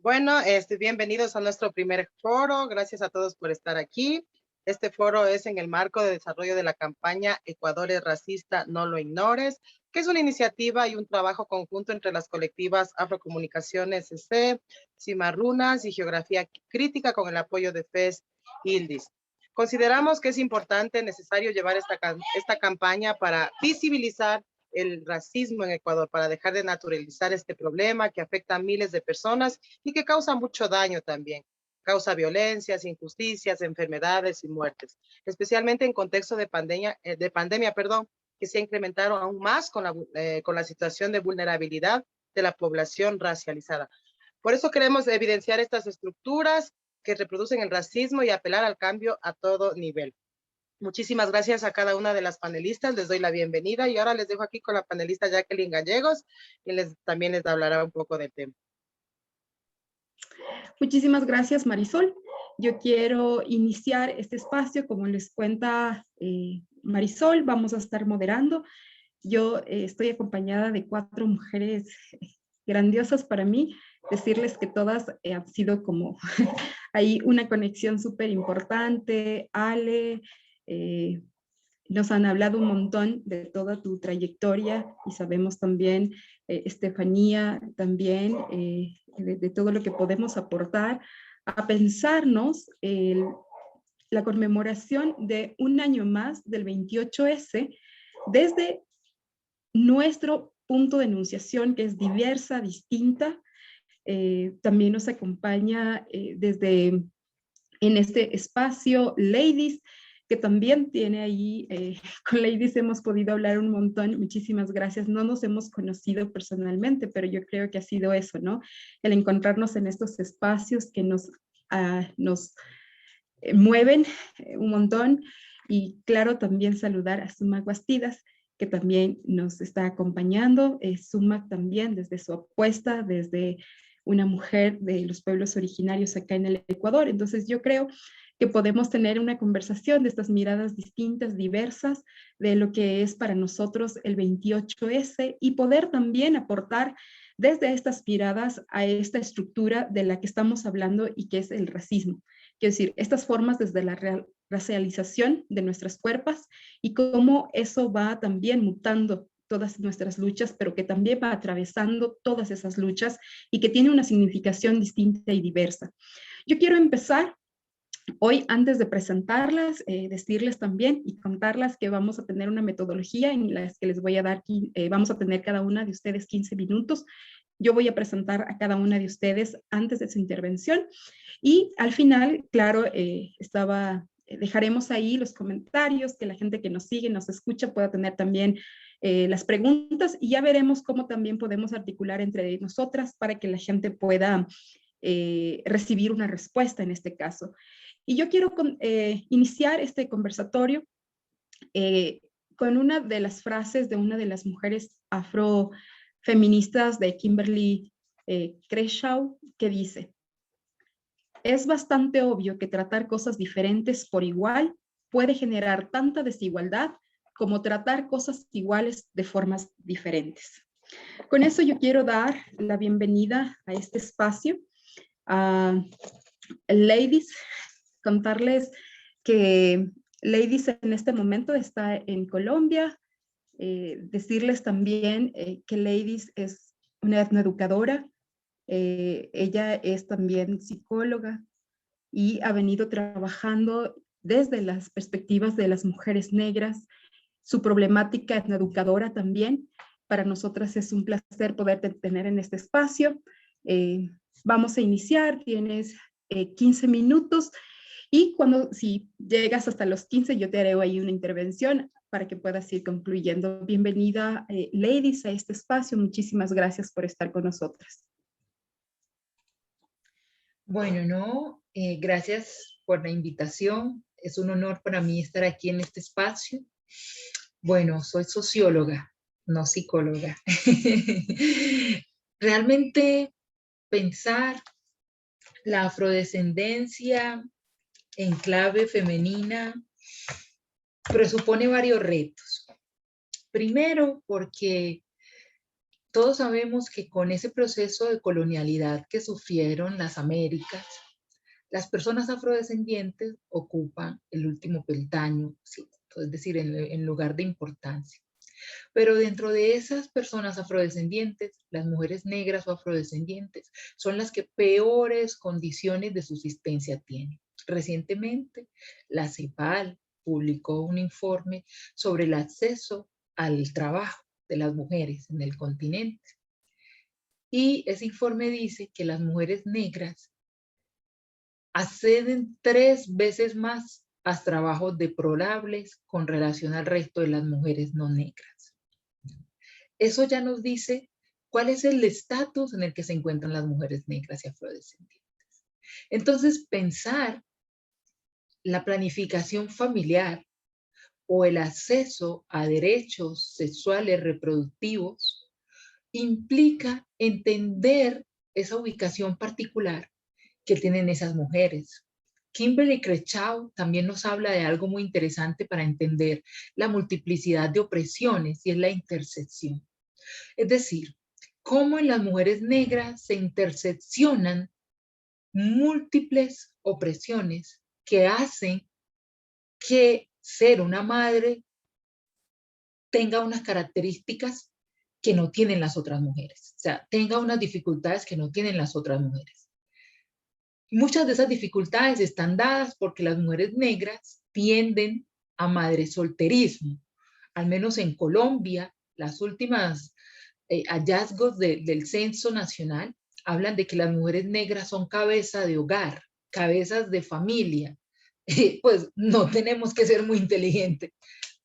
Bueno, bienvenidos a nuestro primer foro. Gracias a todos por estar aquí. Este foro es en el marco de desarrollo de la campaña Ecuador es racista, no lo ignores, que es una iniciativa y un trabajo conjunto entre las colectivas Afrocomunicaciones EC, Cimarrunas y Geografía Crítica con el apoyo de FES Ildis. Consideramos que es importante, necesario llevar esta campaña para visibilizar el racismo en Ecuador, para dejar de naturalizar este problema que afecta a miles de personas y que causa mucho daño también. Causa violencias, injusticias, enfermedades y muertes, especialmente en contexto de pandemia, que se incrementaron aún más con la situación de vulnerabilidad de la población racializada. Por eso queremos evidenciar estas estructuras que reproducen el racismo y apelar al cambio a todo nivel. Muchísimas gracias a cada una de las panelistas, les doy la bienvenida y ahora les dejo aquí con la panelista Jacqueline Gallegos y también les hablará un poco del tema. Muchísimas gracias, Marisol. Yo quiero iniciar este espacio, como les cuenta Marisol, vamos a estar moderando. Yo estoy acompañada de 4 mujeres grandiosas para mí, decirles que todas han sido como hay una conexión súper importante. Ale, nos han hablado un montón de toda tu trayectoria y sabemos también, Estefanía, también de todo lo que podemos aportar a pensarnos la conmemoración de un año más del 28S desde nuestro punto de enunciación, que es diversa, distinta. También nos acompaña desde en este espacio Ladies, que también tiene ahí, con Ladies hemos podido hablar un montón, muchísimas gracias. No nos hemos conocido personalmente, pero yo creo que ha sido eso, ¿no? El encontrarnos en estos espacios que nos mueven un montón. Y claro, también saludar a Suma Guastidas, que también nos está acompañando. Suma también desde su apuesta, desde una mujer de los pueblos originarios acá en el Ecuador. Entonces yo creo que podemos tener una conversación de estas miradas distintas, diversas, de lo que es para nosotros el 28S y poder también aportar desde estas miradas a esta estructura de la que estamos hablando y que es el racismo. Quiero decir, estas formas desde la racialización de nuestras cuerpos y cómo eso va también mutando todas nuestras luchas, pero que también va atravesando todas esas luchas y que tiene una significación distinta y diversa. Yo quiero empezar hoy, antes de presentarlas, decirles también y contarles que vamos a tener una metodología en la que les voy a dar, vamos a tener cada una de ustedes 15 minutos. Yo voy a presentar a cada una de ustedes antes de su intervención y al final, claro, dejaremos ahí los comentarios, que la gente que nos sigue, nos escucha pueda tener también las preguntas y ya veremos cómo también podemos articular entre nosotras para que la gente pueda recibir una respuesta en este caso. Y yo quiero iniciar este conversatorio con una de las frases de una de las mujeres afrofeministas de Kimberly Crenshaw, que dice: es bastante obvio que tratar cosas diferentes por igual puede generar tanta desigualdad como tratar cosas iguales de formas diferentes. Con eso yo quiero dar la bienvenida a este espacio a Ladies, contarles que Ladies en este momento está en Colombia, decirles también que Ladies es una etnoeducadora, ella es también psicóloga y ha venido trabajando desde las perspectivas de las mujeres negras, su problemática etnoeducadora también. Para nosotras es un placer poder tener en este espacio. Vamos a iniciar, tienes 15 minutos y si llegas hasta los 15 yo te haré ahí una intervención para que puedas ir concluyendo. Bienvenida, Ladies, a este espacio. Muchísimas gracias por estar con nosotras. Bueno, no, gracias por la invitación. Es un honor para mí estar aquí en este espacio. Bueno, soy socióloga, no psicóloga. Realmente pensar la afrodescendencia en clave femenina presupone varios retos. Primero, porque todos sabemos que con ese proceso de colonialidad que sufrieron las Américas, las personas afrodescendientes ocupan el último peldaño, ¿sí? Es decir, en lugar de importancia. Pero dentro de esas personas afrodescendientes, las mujeres negras o afrodescendientes son las que peores condiciones de subsistencia tienen. Recientemente, la CEPAL publicó un informe sobre el acceso al trabajo de las mujeres en el continente. Y ese informe dice que las mujeres negras acceden 3 veces más a trabajos deplorables con relación al resto de las mujeres no negras. Eso ya nos dice cuál es el estatus en el que se encuentran las mujeres negras y afrodescendientes. Entonces, pensar la planificación familiar o el acceso a derechos sexuales reproductivos implica entender esa ubicación particular que tienen esas mujeres. Kimberly Crenshaw también nos habla de algo muy interesante para entender la multiplicidad de opresiones y es la intersección. Es decir, cómo en las mujeres negras se interseccionan múltiples opresiones que hacen que ser una madre tenga unas características que no tienen las otras mujeres. O sea, tenga unas dificultades que no tienen las otras mujeres. Muchas de esas dificultades están dadas porque las mujeres negras tienden a madresolterismo. Al menos en Colombia, las últimas hallazgos del Censo Nacional hablan de que las mujeres negras son cabeza de hogar, cabezas de familia. Pues no tenemos que ser muy inteligentes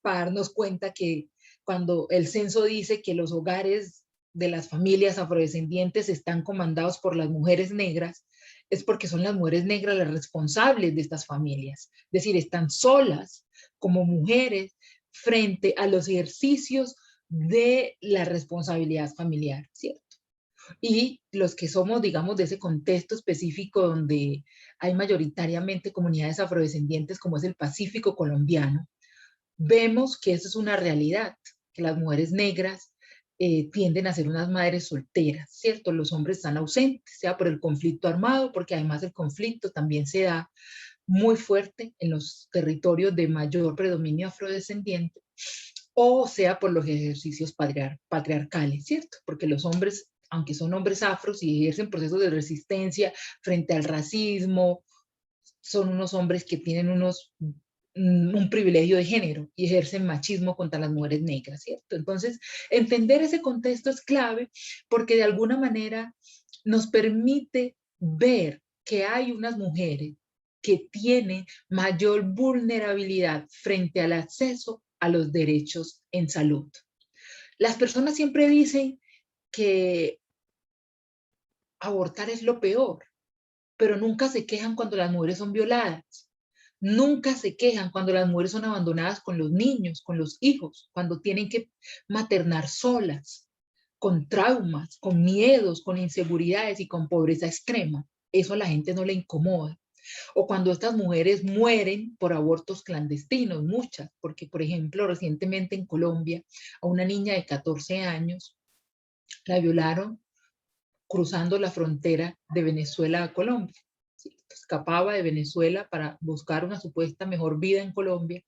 para darnos cuenta que cuando el censo dice que los hogares de las familias afrodescendientes están comandados por las mujeres negras, es porque son las mujeres negras las responsables de estas familias. Es decir, están solas como mujeres frente a los ejercicios de la responsabilidad familiar, ¿cierto? Y los que somos, digamos, de ese contexto específico donde hay mayoritariamente comunidades afrodescendientes, como es el Pacífico colombiano, vemos que eso es una realidad, que las mujeres negras tienden a ser unas madres solteras, ¿cierto? Los hombres están ausentes, sea por el conflicto armado, porque además el conflicto también se da muy fuerte en los territorios de mayor predominio afrodescendiente, o sea por los ejercicios patriarcales, ¿cierto? Porque los hombres, aunque son hombres afros y ejercen procesos de resistencia frente al racismo, son unos hombres que tienen un privilegio de género y ejercen machismo contra las mujeres negras, ¿cierto? Entonces, entender ese contexto es clave porque de alguna manera nos permite ver que hay unas mujeres que tienen mayor vulnerabilidad frente al acceso a los derechos en salud. Las personas siempre dicen que abortar es lo peor, pero nunca se quejan cuando las mujeres son violadas. Nunca se quejan cuando las mujeres son abandonadas con los niños, con los hijos, cuando tienen que maternar solas, con traumas, con miedos, con inseguridades y con pobreza extrema. Eso a la gente no le incomoda. O cuando estas mujeres mueren por abortos clandestinos, muchas, porque por ejemplo recientemente en Colombia a una niña de 14 años la violaron cruzando la frontera de Venezuela a Colombia. Escapaba de Venezuela para buscar una supuesta mejor vida en Colombia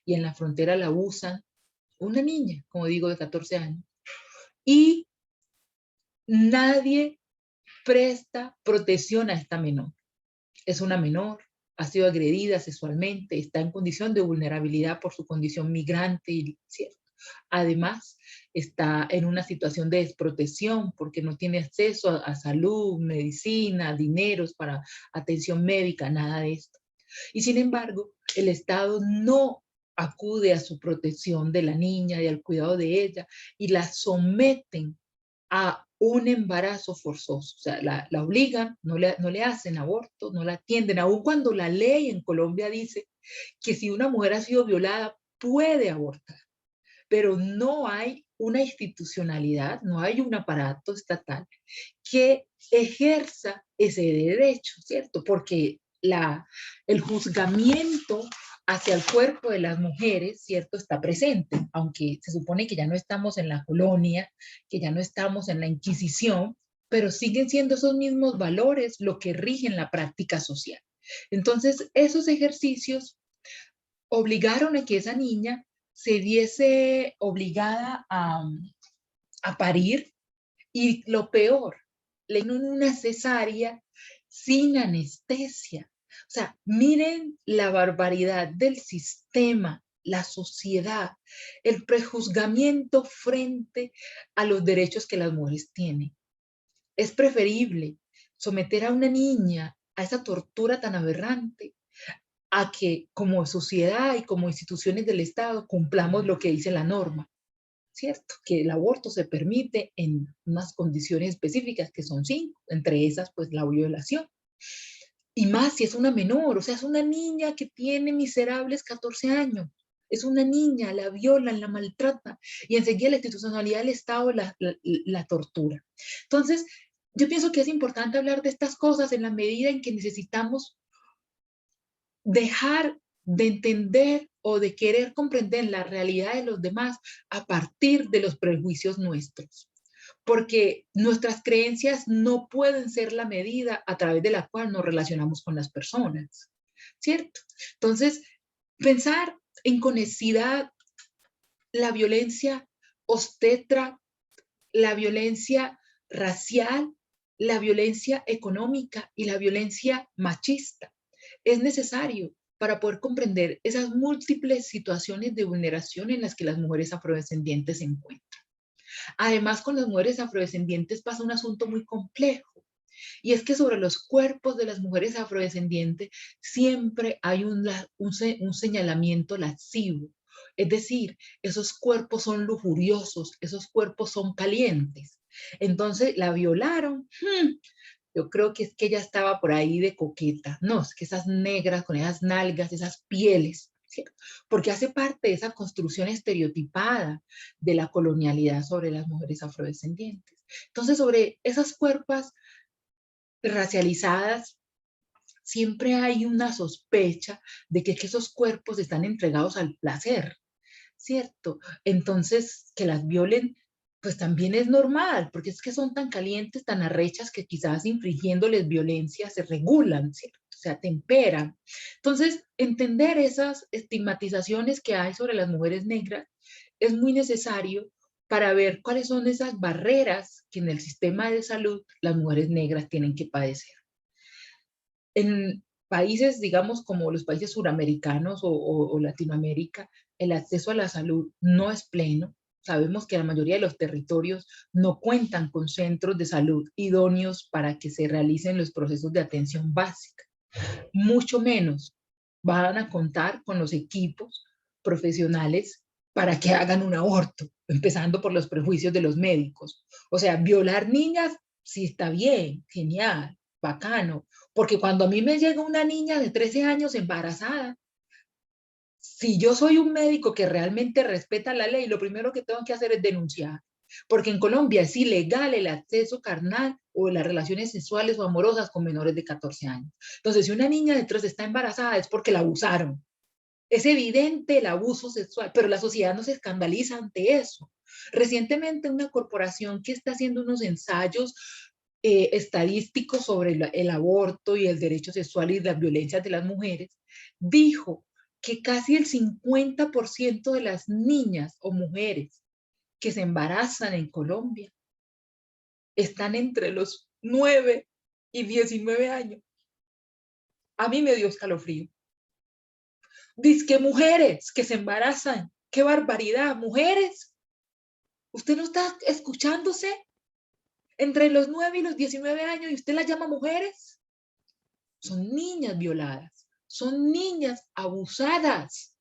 y en la frontera la usan una niña, como digo, de 14 años. Y nadie presta protección a esta menor. Es una menor, ha sido agredida sexualmente, está en condición de vulnerabilidad por su condición migrante, ¿cierto? Además, está en una situación de desprotección porque no tiene acceso a salud, medicina, dineros para atención médica, nada de esto. Y sin embargo, el Estado no acude a su protección de la niña y al cuidado de ella y la someten a un embarazo forzoso. O sea, la obligan, no le hacen aborto, no la atienden, aun cuando la ley en Colombia dice que si una mujer ha sido violada puede abortar, pero no hay una institucionalidad, no hay un aparato estatal que ejerza ese derecho, ¿cierto? Porque el juzgamiento hacia el cuerpo de las mujeres, ¿cierto? Está presente, aunque se supone que ya no estamos en la colonia, que ya no estamos en la Inquisición, pero siguen siendo esos mismos valores lo que rigen la práctica social. Entonces, esos ejercicios obligaron a que esa niña se viese obligada a parir, y lo peor, le dieron una cesárea sin anestesia. O sea, miren la barbaridad del sistema, la sociedad, el prejuzgamiento frente a los derechos que las mujeres tienen. Es preferible someter a una niña a esa tortura tan aberrante a que como sociedad y como instituciones del Estado cumplamos lo que dice la norma, ¿cierto? Que el aborto se permite en unas condiciones específicas, que son 5, entre esas pues la violación. Y más si es una menor, o sea, es una niña que tiene miserables 14 años. Es una niña, la violan, la maltratan, y enseguida la institucionalidad del Estado la tortura. Entonces, yo pienso que es importante hablar de estas cosas en la medida en que necesitamos dejar de entender o de querer comprender la realidad de los demás a partir de los prejuicios nuestros. Porque nuestras creencias no pueden ser la medida a través de la cual nos relacionamos con las personas, ¿cierto? Entonces, pensar en conexidad, la violencia obstetra, la violencia racial, la violencia económica y la violencia machista es necesario para poder comprender esas múltiples situaciones de vulneración en las que las mujeres afrodescendientes se encuentran. Además, con las mujeres afrodescendientes pasa un asunto muy complejo, y es que sobre los cuerpos de las mujeres afrodescendientes siempre hay un señalamiento lascivo. Es decir, esos cuerpos son lujuriosos, esos cuerpos son calientes. Entonces la violaron. Yo creo que es que ella estaba por ahí de coqueta. No, es que esas negras con esas nalgas, esas pieles, ¿cierto? Porque hace parte de esa construcción estereotipada de la colonialidad sobre las mujeres afrodescendientes. Entonces, sobre esas cuerpos racializadas, siempre hay una sospecha de que esos cuerpos están entregados al placer, ¿cierto? Entonces, que las violen, pues también es normal, porque es que son tan calientes, tan arrechas, que quizás infringiéndoles violencia se regulan, ¿cierto? O sea, temperan. Entonces, entender esas estigmatizaciones que hay sobre las mujeres negras es muy necesario para ver cuáles son esas barreras que en el sistema de salud las mujeres negras tienen que padecer. En países, digamos, como los países suramericanos o Latinoamérica, el acceso a la salud no es pleno. Sabemos que la mayoría de los territorios no cuentan con centros de salud idóneos para que se realicen los procesos de atención básica. Mucho menos van a contar con los equipos profesionales para que hagan un aborto, empezando por los prejuicios de los médicos. O sea, violar niñas, sí está bien, genial, bacano, porque cuando a mí me llega una niña de 13 años embarazada, si yo soy un médico que realmente respeta la ley, lo primero que tengo que hacer es denunciar. Porque en Colombia es ilegal el acceso carnal o las relaciones sexuales o amorosas con menores de 14 años. Entonces, si una niña de 13 está embarazada es porque la abusaron. Es evidente el abuso sexual, pero la sociedad no se escandaliza ante eso. Recientemente una corporación que está haciendo unos ensayos estadísticos sobre el aborto y el derecho sexual y las violencias de las mujeres, dijo que casi el 50% de las niñas o mujeres que se embarazan en Colombia están entre los 9 y 19 años. A mí me dio escalofrío. Dice que mujeres que se embarazan, qué barbaridad, mujeres. ¿Usted no está escuchándose? Entre los 9 y los 19 años, y usted las llama mujeres. Son niñas violadas, son niñas abusadas,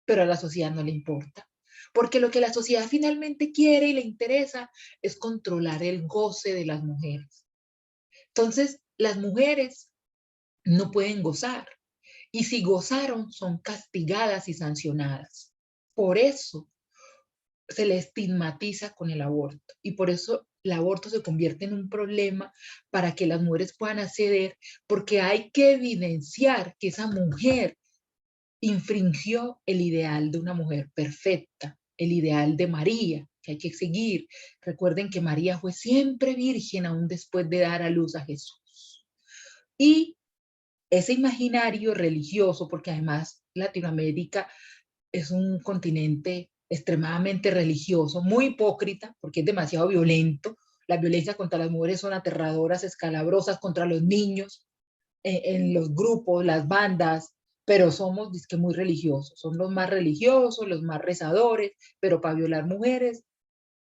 pero a la sociedad no le importa. Porque lo que la sociedad finalmente quiere y le interesa es controlar el goce de las mujeres. Entonces, las mujeres no pueden gozar. Y si gozaron, son castigadas y sancionadas. Por eso se le estigmatiza con el aborto. Y por eso el aborto se convierte en un problema para que las mujeres puedan acceder, porque hay que evidenciar que esa mujer infringió el ideal de una mujer perfecta, el ideal de María, que hay que seguir. Recuerden que María fue siempre virgen aún después de dar a luz a Jesús. Y ese imaginario religioso, porque además Latinoamérica es un continente extremadamente religioso, muy hipócrita, porque es demasiado violento. La violencia contra las mujeres son aterradoras, escalabrosas contra los niños, en los grupos, las bandas, pero somos disque muy religiosos. Son los más religiosos, los más rezadores, pero para violar mujeres,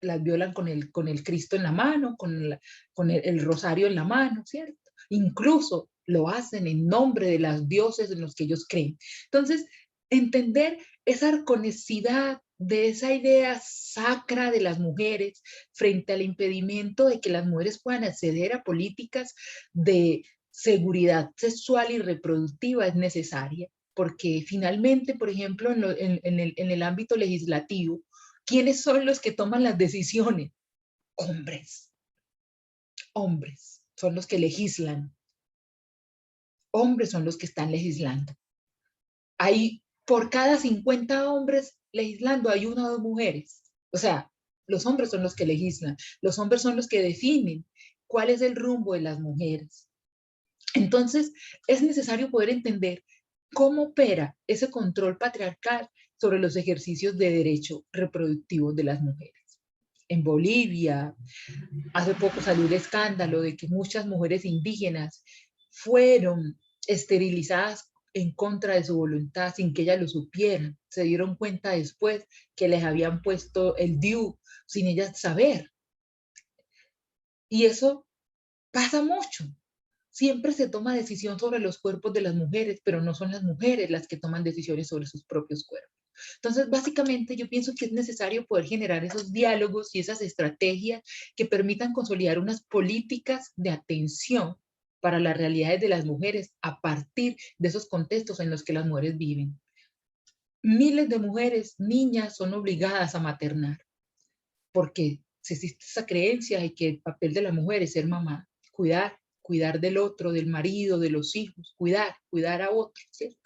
las violan con el Cristo en la mano, con el rosario en la mano, ¿cierto? Incluso lo hacen en nombre de las dioses en los que ellos creen. Entonces, entender esa arconicidad de esa idea sacra de las mujeres frente al impedimento de que las mujeres puedan acceder a políticas de seguridad sexual y reproductiva es necesaria, porque finalmente, por ejemplo, en el ámbito legislativo, ¿quiénes son los que toman las decisiones? Hombres. Hombres son los que legislan. Hombres son los que están legislando. Hay, por cada 50 hombres legislando, hay 1 o 2 mujeres. O sea, los hombres son los que legislan. Los hombres son los que definen cuál es el rumbo de las mujeres. Entonces, es necesario poder entender cómo opera ese control patriarcal sobre los ejercicios de derecho reproductivo de las mujeres. En Bolivia, hace poco salió el escándalo de que muchas mujeres indígenas fueron esterilizadas en contra de su voluntad, sin que ellas lo supieran. Se dieron cuenta después que les habían puesto el DIU sin ellas saber. Y eso pasa mucho. Siempre se toma decisión sobre los cuerpos de las mujeres, pero no son las mujeres las que toman decisiones sobre sus propios cuerpos. Entonces, básicamente, yo pienso que es necesario poder generar esos diálogos y esas estrategias que permitan consolidar unas políticas de atención para las realidades de las mujeres a partir de esos contextos en los que las mujeres viven. Miles de mujeres, niñas, son obligadas a maternar, porque si existe esa creencia de que el papel de la mujer es ser mamá, cuidar del otro, del marido, de los hijos, cuidar a otros, ¿cierto?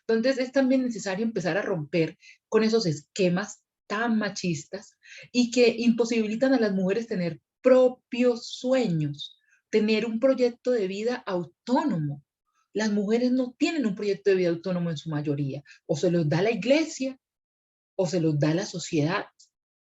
Entonces es también necesario empezar a romper con esos esquemas tan machistas y que imposibilitan a las mujeres tener propios sueños, tener un proyecto de vida autónomo. Las mujeres no tienen un proyecto de vida autónomo en su mayoría, o se los da la iglesia o se los da la sociedad,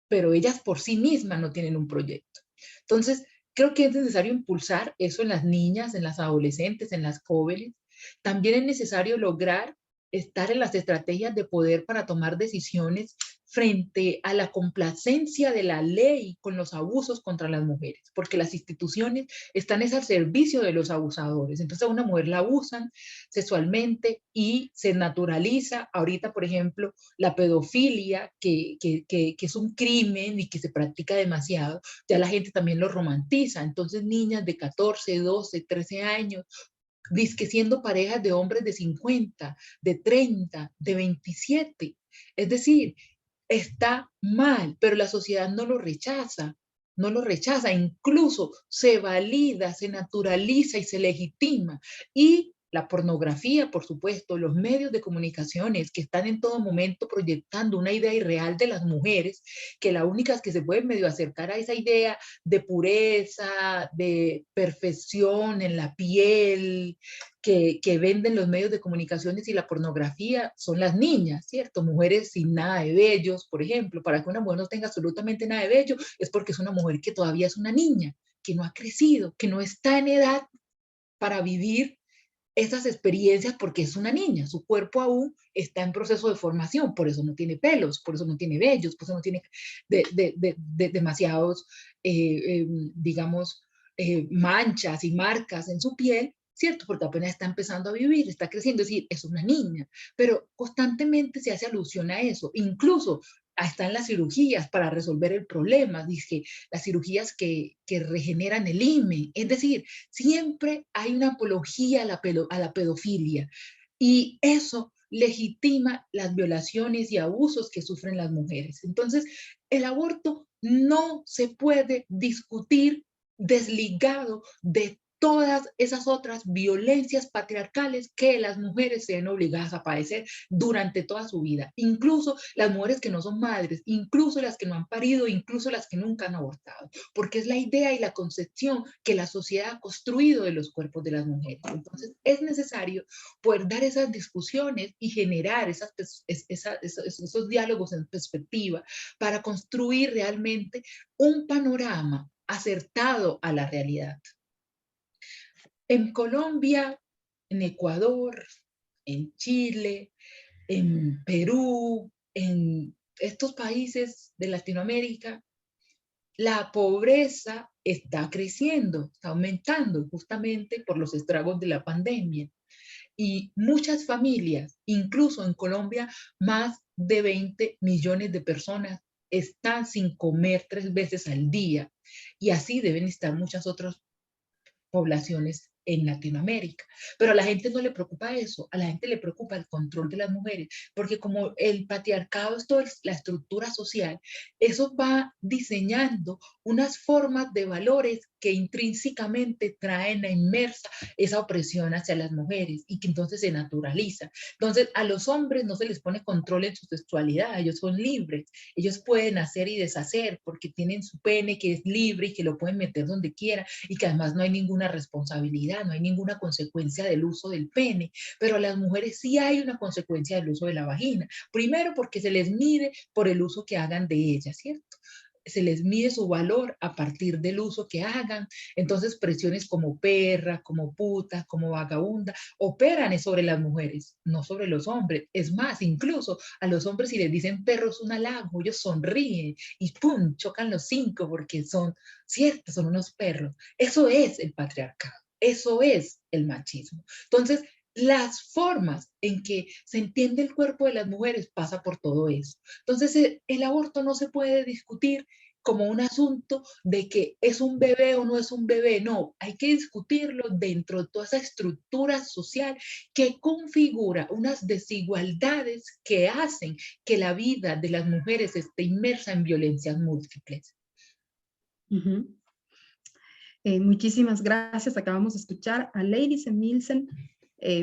pero ellas por sí mismas no tienen un proyecto. Entonces, creo que es necesario impulsar eso en las niñas, en las adolescentes, en las jóvenes. También es necesario lograr estar en las estrategias de poder para tomar decisiones frente a la complacencia de la ley con los abusos contra las mujeres, porque las instituciones están al servicio de los abusadores. Entonces a una mujer la abusan sexualmente y se naturaliza. Ahorita, por ejemplo, la pedofilia, que es un crimen y que se practica demasiado, ya la gente también lo romantiza. Entonces niñas de 14, 12, 13 años, dizque siendo parejas de hombres de 50, de 30, de 27. Es decir, está mal, pero la sociedad no lo rechaza, no lo rechaza, incluso se valida, se naturaliza y se legitima. Y la pornografía, por supuesto, los medios de comunicaciones que están en todo momento proyectando una idea irreal de las mujeres, que las únicas que se pueden medio acercar a esa idea de pureza, de perfección en la piel, que venden los medios de comunicaciones y la pornografía son las niñas, ¿cierto? Mujeres sin nada de vellos, por ejemplo. Para que una mujer no tenga absolutamente nada de vello es porque es una mujer que todavía es una niña, que no ha crecido, que no está en edad para vivir esas experiencias porque es una niña, su cuerpo aún está en proceso de formación, por eso no tiene pelos, por eso no tiene vellos, por eso no tiene demasiados, digamos, manchas y marcas en su piel, ¿cierto? Porque apenas está empezando a vivir, está creciendo, es decir, es una niña, pero constantemente se hace alusión a eso, incluso están las cirugías para resolver el problema, dije, las cirugías que regeneran el himen, es decir, siempre hay una apología a la pedofilia y eso legitima las violaciones y abusos que sufren las mujeres. Entonces, el aborto no se puede discutir desligado de todas esas otras violencias patriarcales que las mujeres se ven obligadas a padecer durante toda su vida, incluso las mujeres que no son madres, incluso las que no han parido, incluso las que nunca han abortado, porque es la idea y la concepción que la sociedad ha construido de los cuerpos de las mujeres. Entonces es necesario poder dar esas discusiones y generar esos diálogos en perspectiva para construir realmente un panorama acertado a la realidad. En Colombia, en Ecuador, en Chile, en Perú, en estos países de Latinoamérica, la pobreza está creciendo, está aumentando justamente por los estragos de la pandemia. Y muchas familias, incluso en Colombia, más de 20 millones de personas están sin comer 3 veces al día. Y así deben estar muchas otras poblaciones en Latinoamérica. Pero a la gente no le preocupa eso, a la gente le preocupa el control de las mujeres, porque como el patriarcado es toda la estructura social, eso va diseñando unas formas de valores que intrínsecamente traen a inmersa esa opresión hacia las mujeres y que entonces se naturaliza. Entonces a los hombres no se les pone control en su sexualidad, ellos son libres, ellos pueden hacer y deshacer porque tienen su pene que es libre y que lo pueden meter donde quiera y que además no hay ninguna responsabilidad, no hay ninguna consecuencia del uso del pene, pero a las mujeres sí hay una consecuencia del uso de la vagina. Primero porque se les mide por el uso que hagan de ella, ¿cierto? Se les mide su valor a partir del uso que hagan. Entonces presiones como perra, como puta, como vagabunda, operan sobre las mujeres, no sobre los hombres. Es más, incluso a los hombres si les dicen perro es un halago, ellos sonríen y ¡pum! Chocan los 5 porque son, cierto, son unos perros. Eso es el patriarcado, eso es el machismo. Entonces, las formas en que se entiende el cuerpo de las mujeres pasa por todo eso. Entonces, el aborto no se puede discutir como un asunto de que es un bebé o no es un bebé, no, hay que discutirlo dentro de toda esa estructura social que configura unas desigualdades que hacen que la vida de las mujeres esté inmersa en violencias múltiples. Muchísimas gracias. Acabamos de escuchar a Lady Semilsen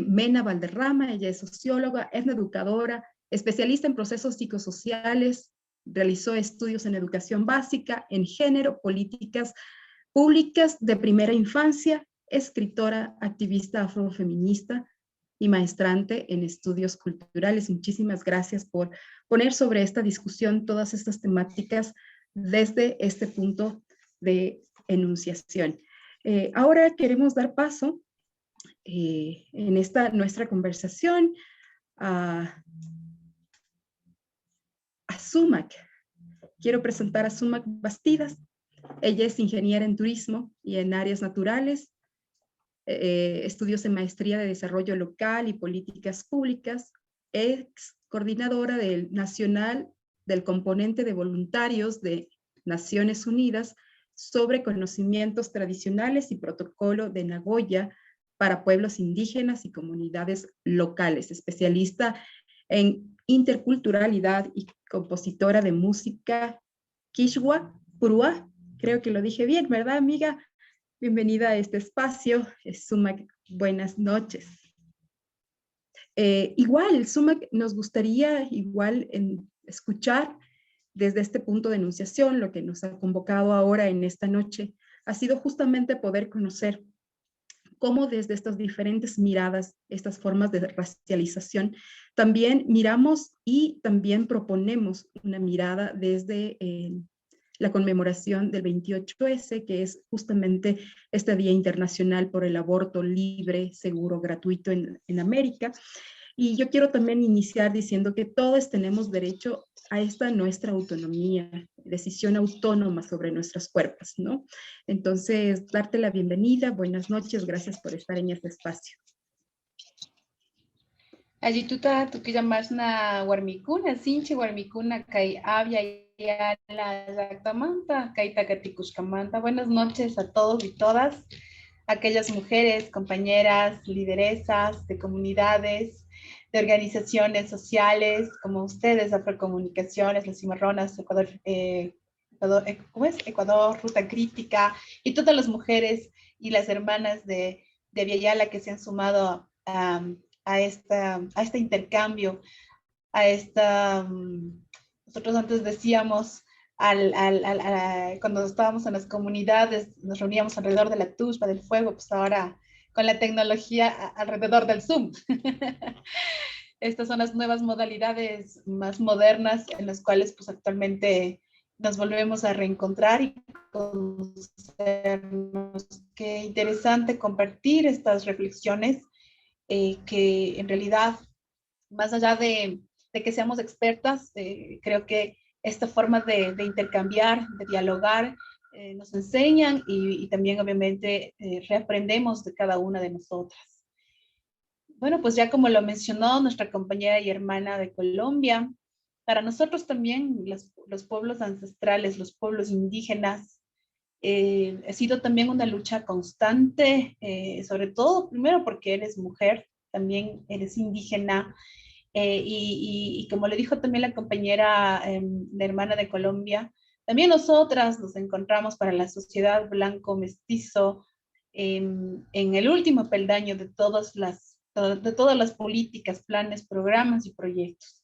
Mena Valderrama. Ella es socióloga, etnoeducadora, especialista en procesos psicosociales, realizó estudios en educación básica, en género, políticas públicas de primera infancia, escritora, activista afrofeminista y maestrante en estudios culturales. Muchísimas gracias por poner sobre esta discusión todas estas temáticas desde este punto de enunciación. Ahora queremos dar paso en esta nuestra conversación a Sumac. Quiero presentar a Sumac Bastidas. Ella es ingeniera en turismo y en áreas naturales, estudios en maestría de desarrollo local y políticas públicas, ex coordinadora del nacional del componente de voluntarios de Naciones Unidas sobre conocimientos tradicionales y protocolo de Nagoya para pueblos indígenas y comunidades locales, especialista en interculturalidad y compositora de música Quechua, Purúa. Creo que lo dije bien, ¿verdad, amiga? Bienvenida a este espacio. Sumac, buenas noches. Igual, Sumac, nos gustaría escuchar desde este punto de enunciación. Lo que nos ha convocado ahora en esta noche ha sido justamente poder conocer cómo desde estas diferentes miradas, estas formas de racialización, también miramos y también proponemos una mirada desde la conmemoración del 28S, que es justamente este Día Internacional por el Aborto Libre, Seguro, Gratuito en América. Y yo quiero también iniciar diciendo que todos tenemos derecho a esta nuestra autonomía, decisión autónoma sobre nuestros cuerpos, ¿no? Entonces, darte la bienvenida, buenas noches, gracias por estar en este espacio. Allí tú que llamas na Guarmicuna, Sinche Guarmicuna, Kai Avia y la Zactamanta, Kai Tacaticushcamanta. Buenas noches a todos y todas, aquellas mujeres, compañeras, lideresas de comunidades, de organizaciones sociales, como ustedes, Afrocomunicaciones, Las Cimarronas, Ecuador, Ecuador, ¿cómo es? Ecuador, Ruta Crítica, y todas las mujeres y las hermanas de Aviala que se han sumado a este intercambio, a esta, nosotros antes decíamos, cuando estábamos en las comunidades, nos reuníamos alrededor de la tuspa, del fuego, pues ahora con la tecnología alrededor del Zoom. Estas son las nuevas modalidades más modernas en las cuales pues actualmente nos volvemos a reencontrar y conocernos. Qué interesante compartir estas reflexiones que en realidad, más allá de que seamos expertas, creo que esta forma de intercambiar, de dialogar, nos enseñan y también obviamente reaprendemos de cada una de nosotras. Bueno, pues ya como lo mencionó nuestra compañera y hermana de Colombia, para nosotros también los pueblos ancestrales, los pueblos indígenas, ha sido también una lucha constante, sobre todo primero porque eres mujer, también eres indígena, y como le dijo también la compañera, la hermana de Colombia, también nosotras nos encontramos para la sociedad blanco-mestizo en el último peldaño de todas las políticas, planes, programas y proyectos.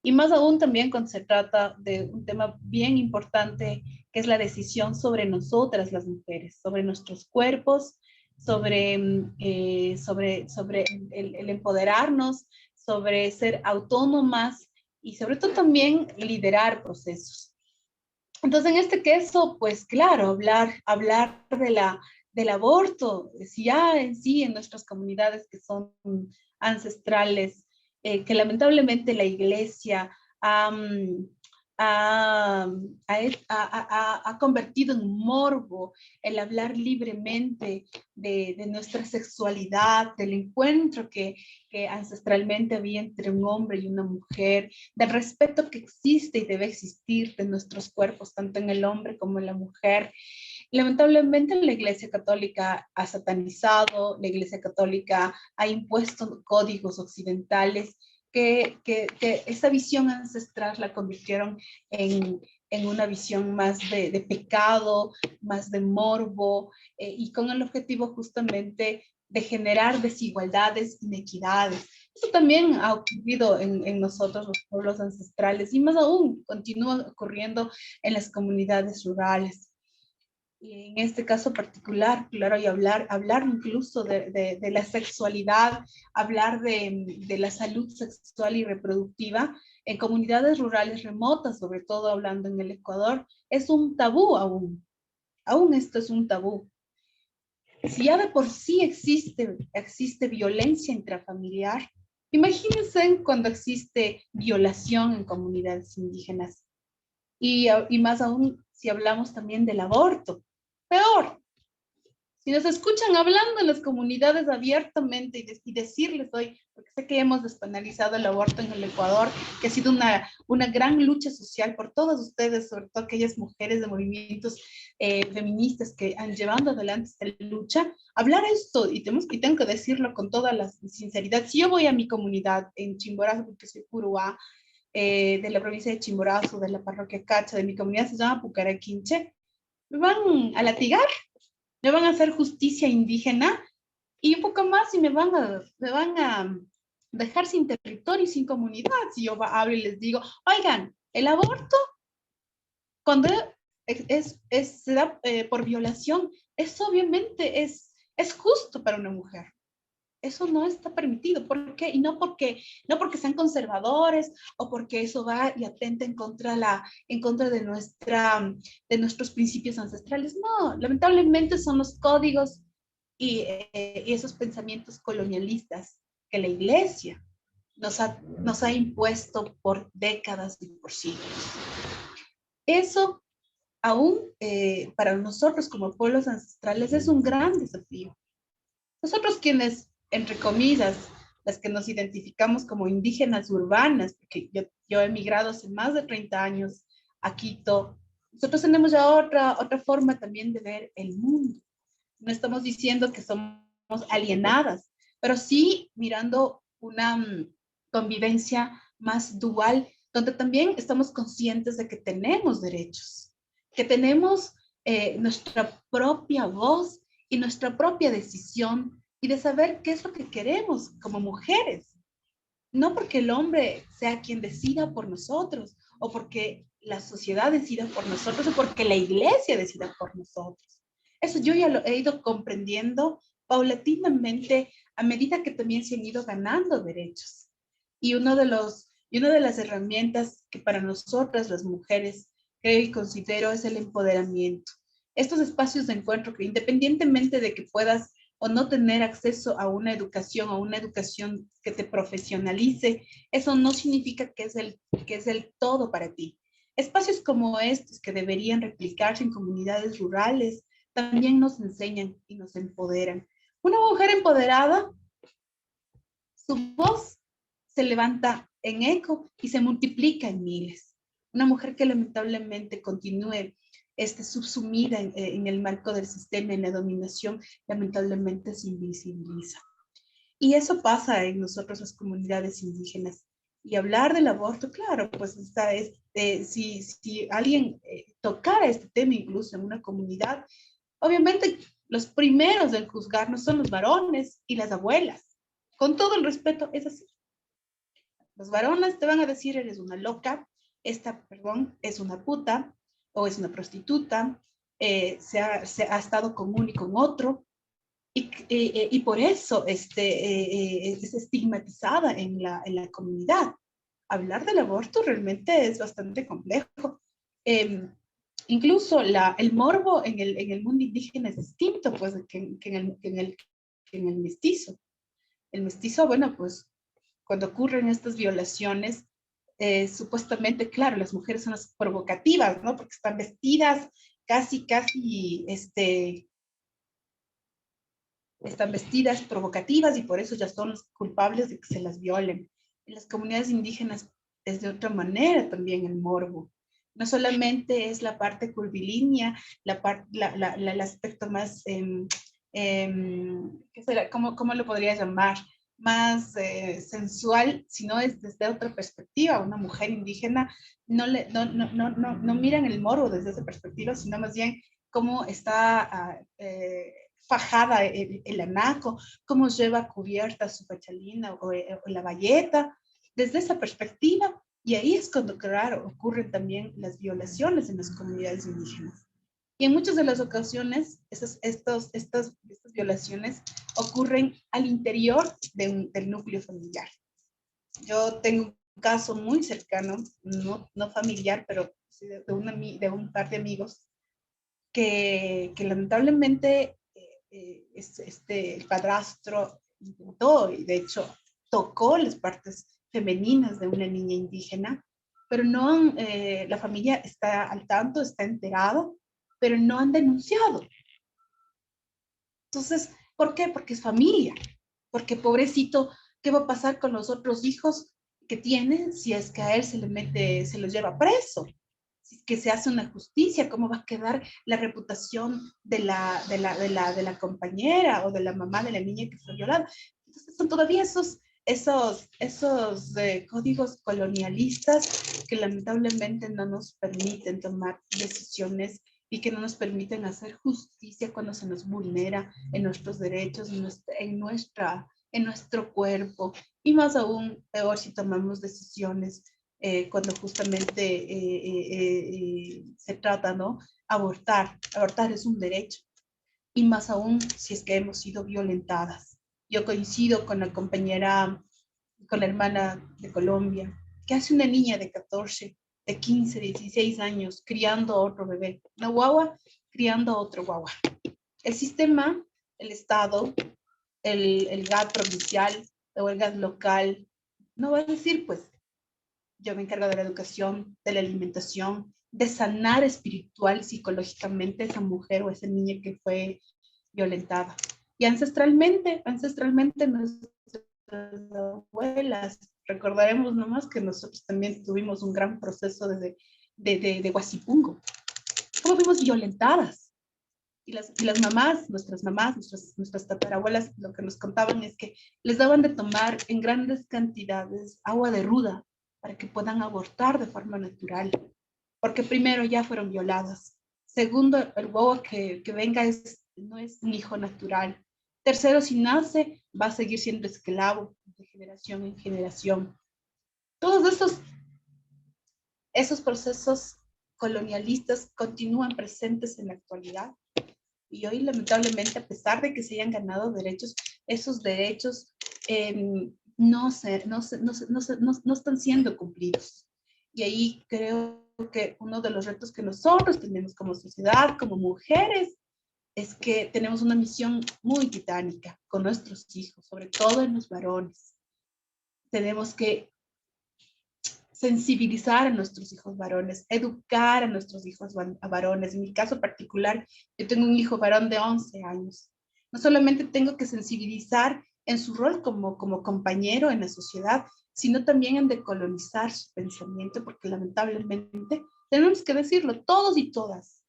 Y más aún también cuando se trata de un tema bien importante, que es la decisión sobre nosotras las mujeres, sobre nuestros cuerpos, sobre el empoderarnos, sobre ser autónomas y sobre todo también liderar procesos. Entonces, en este caso, pues claro, hablar del aborto, ya en sí, en nuestras comunidades que son ancestrales, que lamentablemente la iglesia ha convertido en morbo el hablar libremente de nuestra sexualidad, del encuentro que ancestralmente había entre un hombre y una mujer, del respeto que existe y debe existir de nuestros cuerpos, tanto en el hombre como en la mujer. Lamentablemente la Iglesia Católica ha satanizado, la Iglesia Católica ha impuesto códigos occidentales que esa visión ancestral la convirtieron en una visión más de pecado, más de morbo, y con el objetivo justamente de generar desigualdades, inequidades. Eso también ha ocurrido en nosotros, los pueblos ancestrales, y más aún continúa ocurriendo en las comunidades rurales. Y en este caso particular, claro, y hablar incluso de la sexualidad, hablar de la salud sexual y reproductiva en comunidades rurales remotas, sobre todo hablando en el Ecuador, es un tabú aún. Aún esto es un tabú. Si ya de por sí existe violencia intrafamiliar, imagínense cuando existe violación en comunidades indígenas. Y más aún si hablamos también del aborto. Peor, si nos escuchan hablando en las comunidades abiertamente y decirles hoy, porque sé que hemos despenalizado el aborto en el Ecuador, que ha sido una gran lucha social por todas ustedes, sobre todo aquellas mujeres de movimientos feministas que han llevado adelante esta lucha, hablar esto, y tengo que decirlo con toda la sinceridad, si yo voy a mi comunidad en Chimborazo, porque soy Puruá, de la provincia de Chimborazo, de la parroquia Cacha, de mi comunidad se llama Pucaraquinche, me van a latigar, me van a hacer justicia indígena y un poco más y me van a dejar sin territorio y sin comunidad. Si yo hablo y les digo, oigan, el aborto, cuando se da por violación, eso obviamente es justo para una mujer. Eso no está permitido. ¿Por qué? Y no porque sean conservadores o porque eso va y atenta en contra de nuestros principios ancestrales. No, lamentablemente son los códigos y esos pensamientos colonialistas que la iglesia nos ha impuesto por décadas y por siglos. Eso aún para nosotros como pueblos ancestrales es un gran desafío. Nosotros quienes, entre comillas, las que nos identificamos como indígenas urbanas, porque yo he emigrado hace más de 30 años a Quito, nosotros tenemos ya otra forma también de ver el mundo. No estamos diciendo que somos alienadas, pero sí mirando una convivencia más dual, donde también estamos conscientes de que tenemos derechos, que tenemos nuestra propia voz y nuestra propia decisión y de saber qué es lo que queremos como mujeres. No porque el hombre sea quien decida por nosotros o porque la sociedad decida por nosotros o porque la iglesia decida por nosotros. Eso yo ya lo he ido comprendiendo paulatinamente a medida que también se han ido ganando derechos. Y una de las herramientas que para nosotras las mujeres creo y considero es el empoderamiento. Estos espacios de encuentro que independientemente de que puedas o no tener acceso a una educación que te profesionalice, eso no significa que es el todo para ti. Espacios como estos que deberían replicarse en comunidades rurales también nos enseñan y nos empoderan. Una mujer empoderada, su voz se levanta en eco y se multiplica en miles. Una mujer que lamentablemente continúe subsumida en el marco del sistema, en la dominación, lamentablemente se invisibiliza. Y eso pasa en nosotros las comunidades indígenas. Y hablar del aborto, claro, pues si alguien tocara este tema incluso en una comunidad, obviamente los primeros en juzgarnos son los varones y las abuelas. Con todo el respeto, es así. Los varones te van a decir, eres una loca, es una puta, o es una prostituta, se ha estado con uno y con otro, y por eso es estigmatizada en la comunidad. Hablar del aborto realmente es bastante complejo. Incluso el morbo en el mundo indígena es distinto pues, que en el mestizo. El mestizo, bueno, pues cuando ocurren estas violaciones, supuestamente, claro, las mujeres son las provocativas, ¿no? Porque están vestidas están vestidas provocativas y por eso ya son los culpables de que se las violen. En las comunidades indígenas es de otra manera también el morbo. No solamente es la parte curvilínea, el aspecto más, ¿qué será? ¿Cómo lo podría llamar? Más sensual, sino es desde otra perspectiva. Una mujer indígena no miran el morbo desde esa perspectiva, sino más bien cómo está fajada el anaco, cómo lleva cubierta su fachalina o la bayeta, desde esa perspectiva. Y ahí es cuando, claro, ocurren también las violaciones en las comunidades indígenas. Y en muchas de las ocasiones, estas violaciones ocurren al interior del núcleo familiar. Yo tengo un caso muy cercano, no familiar, pero de un par de amigos, que lamentablemente el padrastro intentó y de hecho tocó las partes femeninas de una niña indígena, pero no, la familia está al tanto, está enterada, pero no han denunciado. Entonces, ¿por qué? Porque es familia, porque pobrecito, ¿qué va a pasar con los otros hijos que tienen si es que a él se los lleva preso? Si es que se hace una justicia, ¿cómo va a quedar la reputación de la compañera o de la mamá de la niña que fue violada? Entonces son todavía esos códigos colonialistas que lamentablemente no nos permiten tomar decisiones y que no nos permiten hacer justicia cuando se nos vulnera en nuestros derechos, en nuestro cuerpo, y más aún peor si tomamos decisiones cuando justamente se trata, ¿no? Abortar es un derecho, y más aún si es que hemos sido violentadas. Yo coincido con la compañera, con la hermana de Colombia, que hace una niña de 14, de 15, 16 años, criando a otro bebé, una guagua, criando a otro guagua. El sistema, el Estado, el GAT provincial o el GAT local, no va a decir, pues, yo me encargo de la educación, de la alimentación, de sanar espiritual, psicológicamente a esa mujer o a esa niña que fue violentada. Y ancestralmente nuestras abuelas, recordaremos nomás que nosotros también tuvimos un gran proceso de Huasipungo. ¿Cómo fuimos violentadas? Y las mamás, nuestras tatarabuelas, lo que nos contaban es que les daban de tomar en grandes cantidades agua de ruda para que puedan abortar de forma natural, porque primero ya fueron violadas. Segundo, el huevo que venga no es un hijo natural. Tercero, si nace, va a seguir siendo esclavo de generación en generación. Todos esos procesos colonialistas continúan presentes en la actualidad. Y hoy, lamentablemente, a pesar de que se hayan ganado derechos, esos derechos no están siendo cumplidos. Y ahí creo que uno de los retos que nosotros tenemos como sociedad, como mujeres, es que tenemos una misión muy titánica con nuestros hijos, sobre todo en los varones. Tenemos que sensibilizar a nuestros hijos varones, educar a nuestros hijos varones. En mi caso particular, yo tengo un hijo varón de 11 años. No solamente tengo que sensibilizar en su rol como compañero en la sociedad, sino también en decolonizar su pensamiento, porque lamentablemente tenemos que decirlo, todos y todas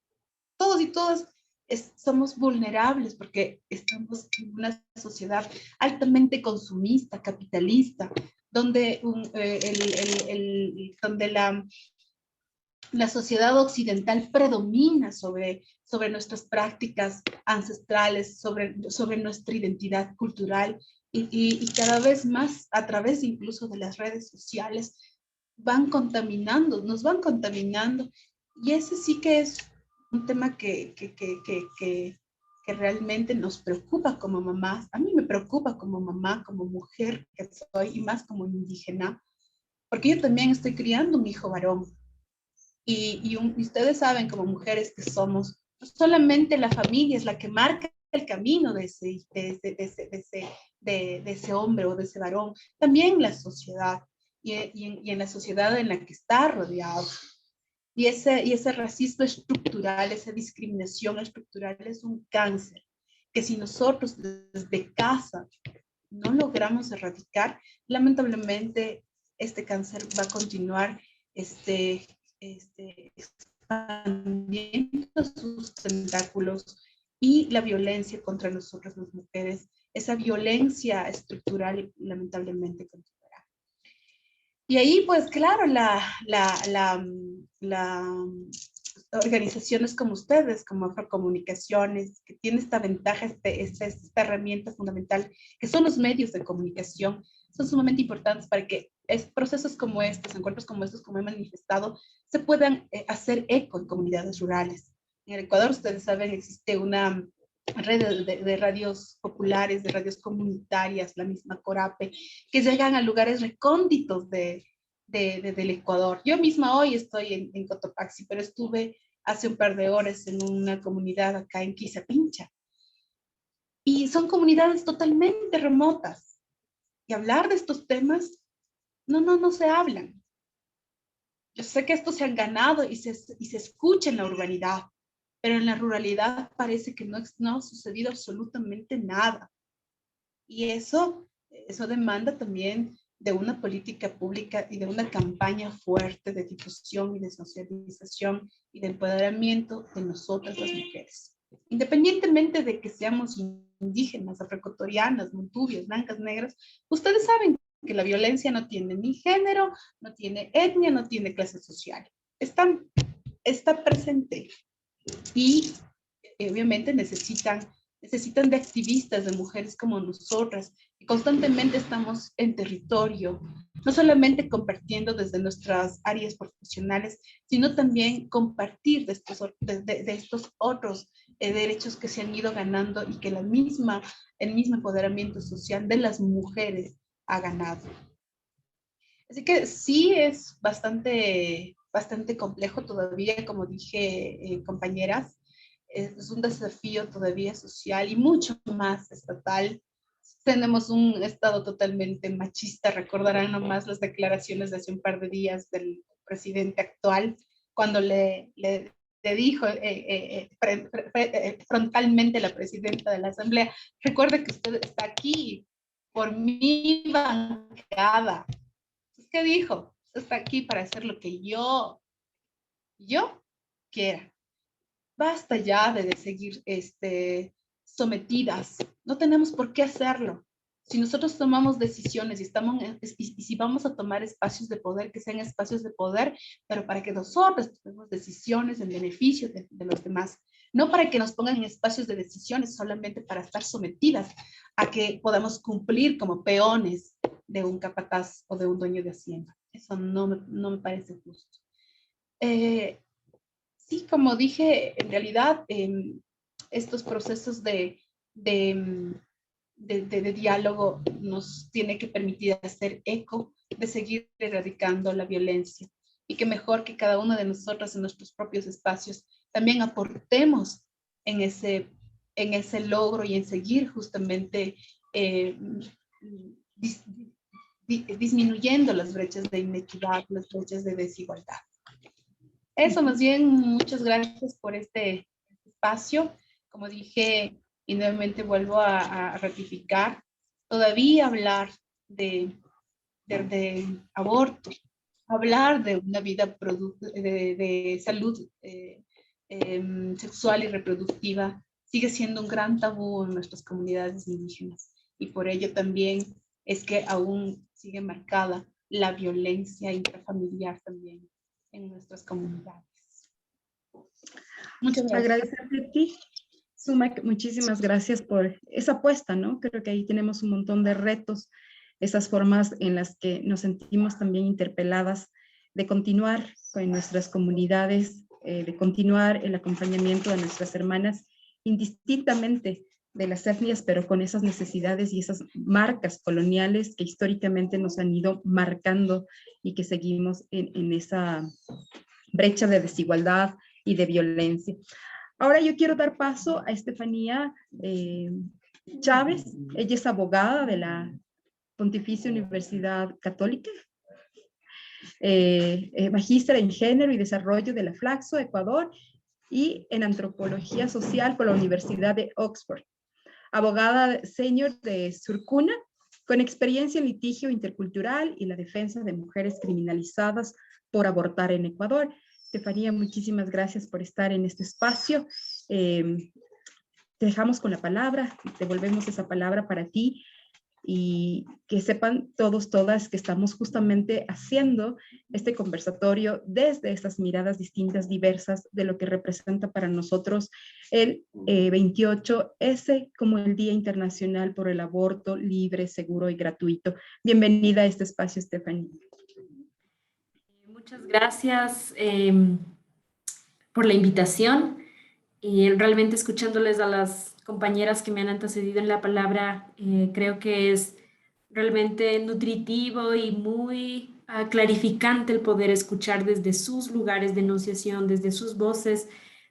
somos vulnerables porque estamos en una sociedad altamente consumista, capitalista, donde, donde la sociedad occidental predomina sobre nuestras prácticas ancestrales, sobre nuestra identidad cultural y cada vez más a través incluso de las redes sociales nos van contaminando y ese sí que es un tema que realmente nos preocupa como mamás. A mí me preocupa como mamá, como mujer que soy y más como indígena, porque yo también estoy criando un hijo varón. Y ustedes saben como mujeres que somos, no solamente la familia es la que marca el camino de ese hombre o de ese varón, también la sociedad y en la sociedad en la que está rodeado. Y ese racismo estructural, esa discriminación estructural es un cáncer que si nosotros desde casa no logramos erradicar, lamentablemente este cáncer va a continuar expandiendo sus tentáculos y la violencia contra nosotras las mujeres, esa violencia estructural lamentablemente continuará. Y ahí, pues claro, organizaciones como ustedes, como Afrocomunicaciones, que tienen esta ventaja, esta herramienta fundamental, que son los medios de comunicación, son sumamente importantes para que procesos como estos, encuentros como estos, como he manifestado, se puedan hacer eco en comunidades rurales. En el Ecuador, ustedes saben, existe una red de radios populares, de radios comunitarias, la misma Corape, que llegan a lugares recónditos del Ecuador. Yo misma hoy estoy en Cotopaxi, pero estuve hace un par de horas en una comunidad acá en Quizapincha. Y son comunidades totalmente remotas. Y hablar de estos temas, no se hablan. Yo sé que estos se han ganado y se escucha en la urbanidad, pero en la ruralidad parece que no ha sucedido absolutamente nada. Y eso demanda también de una política pública y de una campaña fuerte de difusión y de socialización y de empoderamiento de nosotras las mujeres. Independientemente de que seamos indígenas, afroecuatorianas, montubias, blancas, negras, ustedes saben que la violencia no tiene ni género, no tiene etnia, no tiene clase social. Está presente y obviamente necesitan de activistas, de mujeres como nosotras, que constantemente estamos en territorio, no solamente compartiendo desde nuestras áreas profesionales, sino también compartir de estos otros derechos que se han ido ganando y que el mismo empoderamiento social de las mujeres ha ganado. Así que sí es bastante complejo todavía, como dije, compañeras. Es un desafío todavía social y mucho más estatal. Tenemos un estado totalmente machista. Recordarán nomás las declaraciones de hace un par de días del presidente actual, cuando le dijo frontalmente a la presidenta de la Asamblea: recuerde que usted está aquí por mi bancada. ¿Qué dijo? Usted está aquí para hacer lo que yo quiera. Basta ya de seguir sometidas. No tenemos por qué hacerlo. Si nosotros tomamos decisiones y si vamos a tomar espacios de poder, que sean espacios de poder, pero para que nosotros tomemos decisiones en beneficio de los demás, no para que nos pongan en espacios de decisiones solamente para estar sometidas a que podamos cumplir como peones de un capataz o de un dueño de hacienda. Eso no me parece justo. Sí, como dije, en realidad estos procesos de diálogo nos tiene que permitir hacer eco de seguir erradicando la violencia y que mejor que cada uno de nosotros en nuestros propios espacios también aportemos en ese logro y en seguir justamente disminuyendo las brechas de inequidad, las brechas de desigualdad. Eso, más bien, muchas gracias por este espacio. Como dije, y nuevamente vuelvo a ratificar, todavía hablar de aborto, hablar de una vida de salud sexual y reproductiva, sigue siendo un gran tabú en nuestras comunidades indígenas. Y por ello también es que aún sigue marcada la violencia intrafamiliar también en nuestras comunidades. Muchas gracias. Agradecerte a ti, Sumac, muchísimas gracias por esa apuesta, ¿no? Creo que ahí tenemos un montón de retos, esas formas en las que nos sentimos también interpeladas de continuar con nuestras comunidades, de continuar el acompañamiento de nuestras hermanas, indistintamente de las etnias, pero con esas necesidades y esas marcas coloniales que históricamente nos han ido marcando y que seguimos en esa brecha de desigualdad y de violencia. Ahora yo quiero dar paso a Estefanía Chávez. Ella es abogada de la Pontificia Universidad Católica, magíster en Género y Desarrollo de la Flaxo, Ecuador, y en Antropología Social por la Universidad de Oxford. Abogada senior de Surcuna, con experiencia en litigio intercultural y la defensa de mujeres criminalizadas por abortar en Ecuador. Estefanía, muchísimas gracias por estar en este espacio. Te dejamos con la palabra, devolvemos esa palabra para ti y que sepan todos, todas, que estamos justamente haciendo este conversatorio desde estas miradas distintas, diversas, de lo que representa para nosotros el 28S como el Día Internacional por el Aborto Libre, Seguro y Gratuito. Bienvenida a este espacio, Estefanía. Muchas gracias por la invitación y realmente escuchándoles a las compañeras que me han antecedido en la palabra, creo que es realmente nutritivo y muy clarificante el poder escuchar desde sus lugares de enunciación, desde sus voces,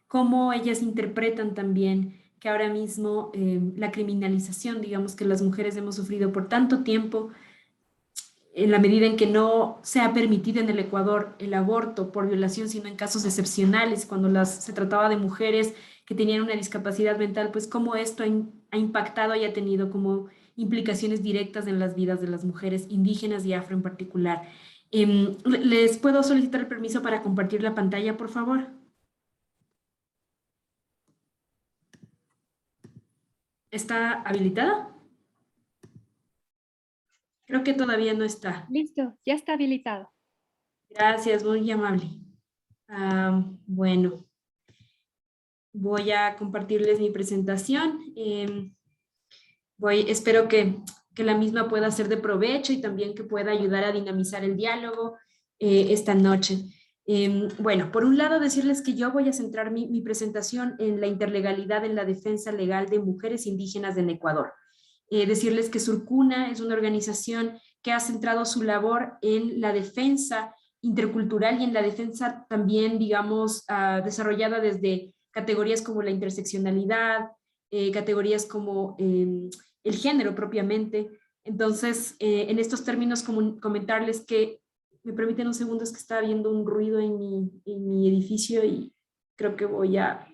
cómo ellas interpretan también que ahora mismo la criminalización, digamos, que las mujeres hemos sufrido por tanto tiempo, en la medida en que no se ha permitido en el Ecuador el aborto por violación, sino en casos excepcionales, cuando se trataba de mujeres que tenían una discapacidad mental, pues cómo esto ha impactado y ha tenido como implicaciones directas en las vidas de las mujeres indígenas y afro en particular. ¿Les puedo solicitar el permiso para compartir la pantalla, por favor? ¿Está habilitada? Creo que todavía no está. Listo, ya está habilitado. Gracias, muy amable. Bueno, voy a compartirles mi presentación. Espero que la misma pueda ser de provecho y también que pueda ayudar a dinamizar el diálogo esta noche. Bueno, por un lado decirles que yo voy a centrar mi presentación en la interlegalidad en la defensa legal de mujeres indígenas en Ecuador. Decirles que Surcuna es una organización que ha centrado su labor en la defensa intercultural y en la defensa también, digamos, desarrollada desde categorías como la interseccionalidad, categorías como el género propiamente. Entonces, en estos términos, comentarles que, me permiten un segundo, es que está habiendo un ruido en mi edificio y creo que voy a...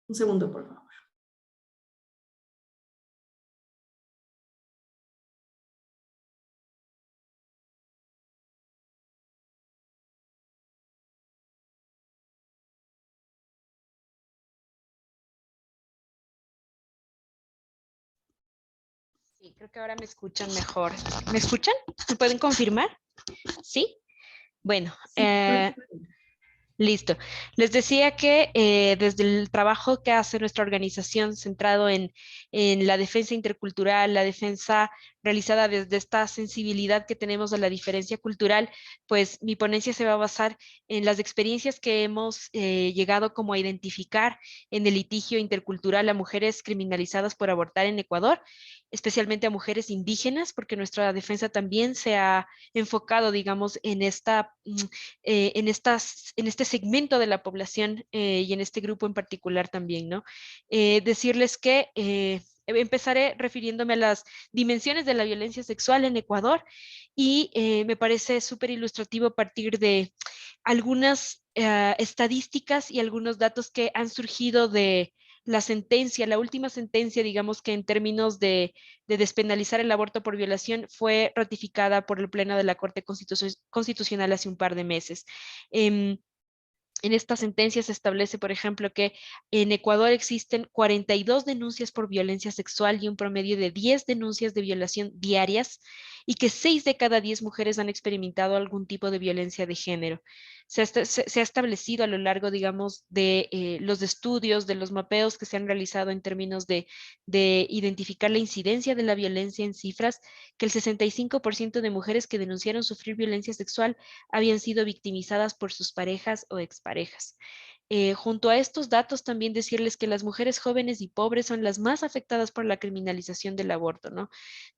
Un segundo, por favor. Sí, creo que ahora me escuchan mejor. ¿Me escuchan? ¿Me pueden confirmar? ¿Sí? Bueno, Sí, listo. Les decía que desde el trabajo que hace nuestra organización centrado en la defensa intercultural, la defensa realizada desde esta sensibilidad que tenemos a la diferencia cultural, pues mi ponencia se va a basar en las experiencias que hemos llegado como a identificar en el litigio intercultural a mujeres criminalizadas por abortar en Ecuador, especialmente a mujeres indígenas, porque nuestra defensa también se ha enfocado, digamos, en en este segmento de la población y en este grupo en particular también, ¿no? Decirles que empezaré refiriéndome a las dimensiones de la violencia sexual en Ecuador y me parece súper ilustrativo a partir de algunas estadísticas y algunos datos que han surgido de la sentencia, la última sentencia, digamos que en términos de despenalizar el aborto por violación, fue ratificada por el Pleno de la Corte Constitucional hace un par de meses. Em, en esta sentencia se establece, por ejemplo, que en Ecuador existen 42 denuncias por violencia sexual y un promedio de 10 denuncias de violación diarias y que 6 de cada 10 mujeres han experimentado algún tipo de violencia de género. Se ha establecido a lo largo, digamos, de los estudios, de los mapeos que se han realizado en términos de identificar la incidencia de la violencia en cifras, que el 65% de mujeres que denunciaron sufrir violencia sexual habían sido victimizadas por sus parejas o exparejas. Junto a estos datos, también decirles que las mujeres jóvenes y pobres son las más afectadas por la criminalización del aborto, ¿no?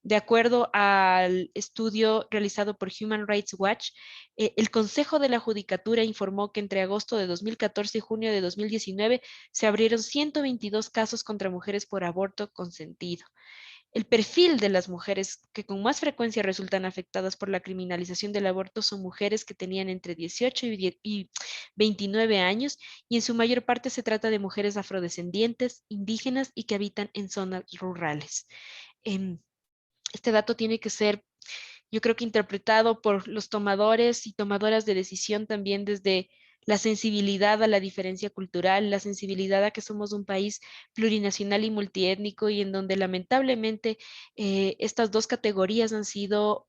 De acuerdo al estudio realizado por Human Rights Watch, el Consejo de la Judicatura informó que entre agosto de 2014 y junio de 2019 se abrieron 122 casos contra mujeres por aborto consentido. El perfil de las mujeres que con más frecuencia resultan afectadas por la criminalización del aborto son mujeres que tenían entre 18 y 29 años y en su mayor parte se trata de mujeres afrodescendientes, indígenas y que habitan en zonas rurales. Em, este dato tiene que ser, yo creo que interpretado por los tomadores y tomadoras de decisión también desde la sensibilidad a la diferencia cultural, la sensibilidad a que somos un país plurinacional y multiétnico y en donde lamentablemente estas dos categorías han sido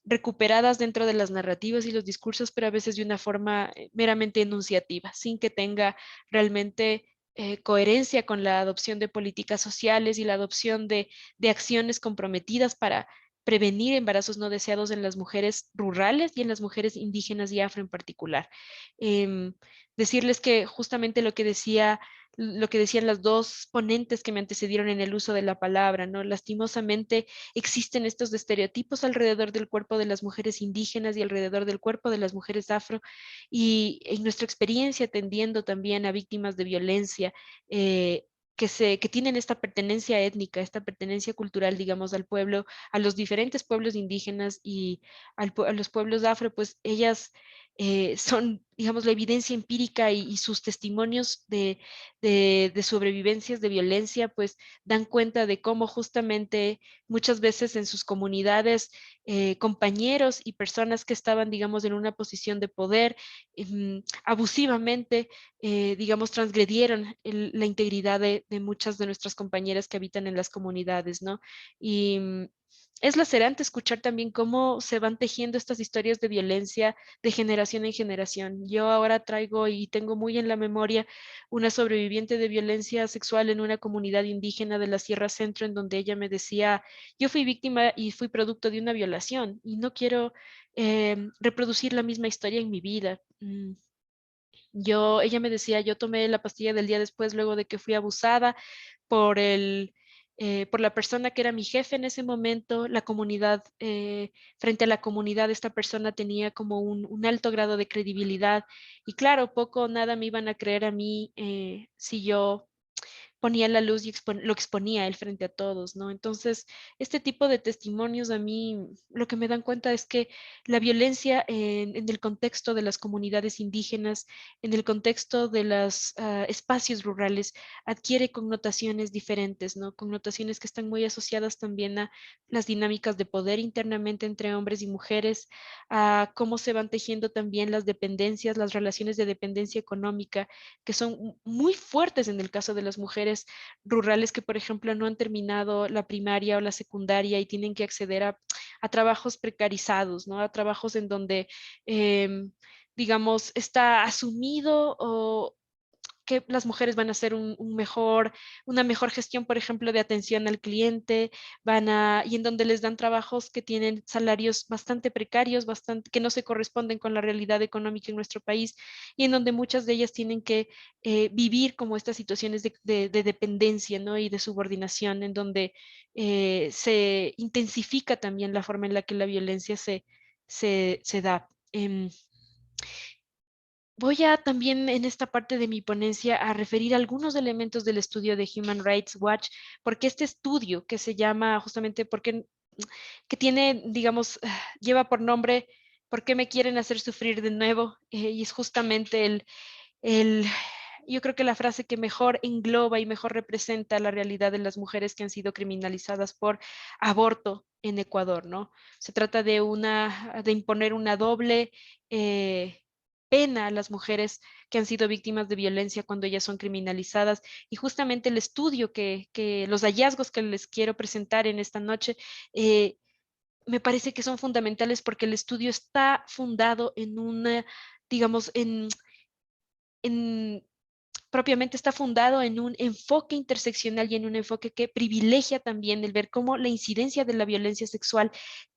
recuperadas dentro de las narrativas y los discursos, pero a veces de una forma meramente enunciativa, sin que tenga realmente coherencia con la adopción de políticas sociales y la adopción de acciones comprometidas para prevenir embarazos no deseados en las mujeres rurales y en las mujeres indígenas y afro en particular. Em, Decirles que justamente lo que decían las dos ponentes que me antecedieron en el uso de la palabra, ¿no? Lastimosamente existen estos estereotipos alrededor del cuerpo de las mujeres indígenas y alrededor del cuerpo de las mujeres afro y en nuestra experiencia atendiendo también a víctimas de violencia, que tienen esta pertenencia étnica, esta pertenencia cultural, digamos, al pueblo, a los diferentes pueblos indígenas y a los pueblos afro, pues ellas son, digamos, la evidencia empírica y sus testimonios de sobrevivencias de violencia, pues dan cuenta de cómo justamente muchas veces en sus comunidades, compañeros y personas que estaban, digamos, en una posición de poder, abusivamente digamos, transgredieron la integridad de muchas de nuestras compañeras que habitan en las comunidades, ¿no? Y es lacerante escuchar también cómo se van tejiendo estas historias de violencia de generación en generación. Yo ahora traigo y tengo muy en la memoria una sobreviviente de violencia sexual en una comunidad indígena de la Sierra Centro, en donde ella me decía, yo fui víctima y fui producto de una violación y no quiero reproducir la misma historia en mi vida. Ella me decía, yo tomé la pastilla del día después, luego de que fui abusada por por la persona que era mi jefe en ese momento, la comunidad, frente a la comunidad, esta persona tenía como un alto grado de credibilidad y claro, poco o nada me iban a creer a mí si yo ponía la luz y lo exponía él frente a todos, ¿no? Entonces, este tipo de testimonios a mí lo que me dan cuenta es que la violencia en el contexto de las comunidades indígenas, en el contexto de los espacios rurales, adquiere connotaciones diferentes, ¿no? Connotaciones que están muy asociadas también a las dinámicas de poder internamente entre hombres y mujeres, a cómo se van tejiendo también las dependencias, las relaciones de dependencia económica, que son muy fuertes en el caso de las mujeres mujeres rurales que, por ejemplo, no han terminado la primaria o la secundaria y tienen que acceder a trabajos precarizados, ¿no? A trabajos en donde, digamos, está asumido o que las mujeres van a hacer una mejor gestión, por ejemplo, de atención al cliente, y en donde les dan trabajos que tienen salarios bastante precarios, que no se corresponden con la realidad económica en nuestro país, y en donde muchas de ellas tienen que vivir como estas situaciones de dependencia, ¿no? Y de subordinación, en donde se intensifica también la forma en la que la violencia se da. Voy a también en esta parte de mi ponencia a referir algunos elementos del estudio de Human Rights Watch, porque este estudio que se llama justamente que tiene, digamos, lleva por nombre ¿Por qué me quieren hacer sufrir de nuevo? Y es justamente el, yo creo que la frase que mejor engloba y mejor representa la realidad de las mujeres que han sido criminalizadas por aborto en Ecuador, ¿no? Se trata de imponer una doble pena a las mujeres que han sido víctimas de violencia cuando ellas son criminalizadas. Y justamente el estudio los hallazgos que les quiero presentar en esta noche, me parece que son fundamentales porque el estudio está fundado en digamos, propiamente está fundado en un enfoque interseccional y en un enfoque que privilegia también el ver cómo la incidencia de la violencia sexual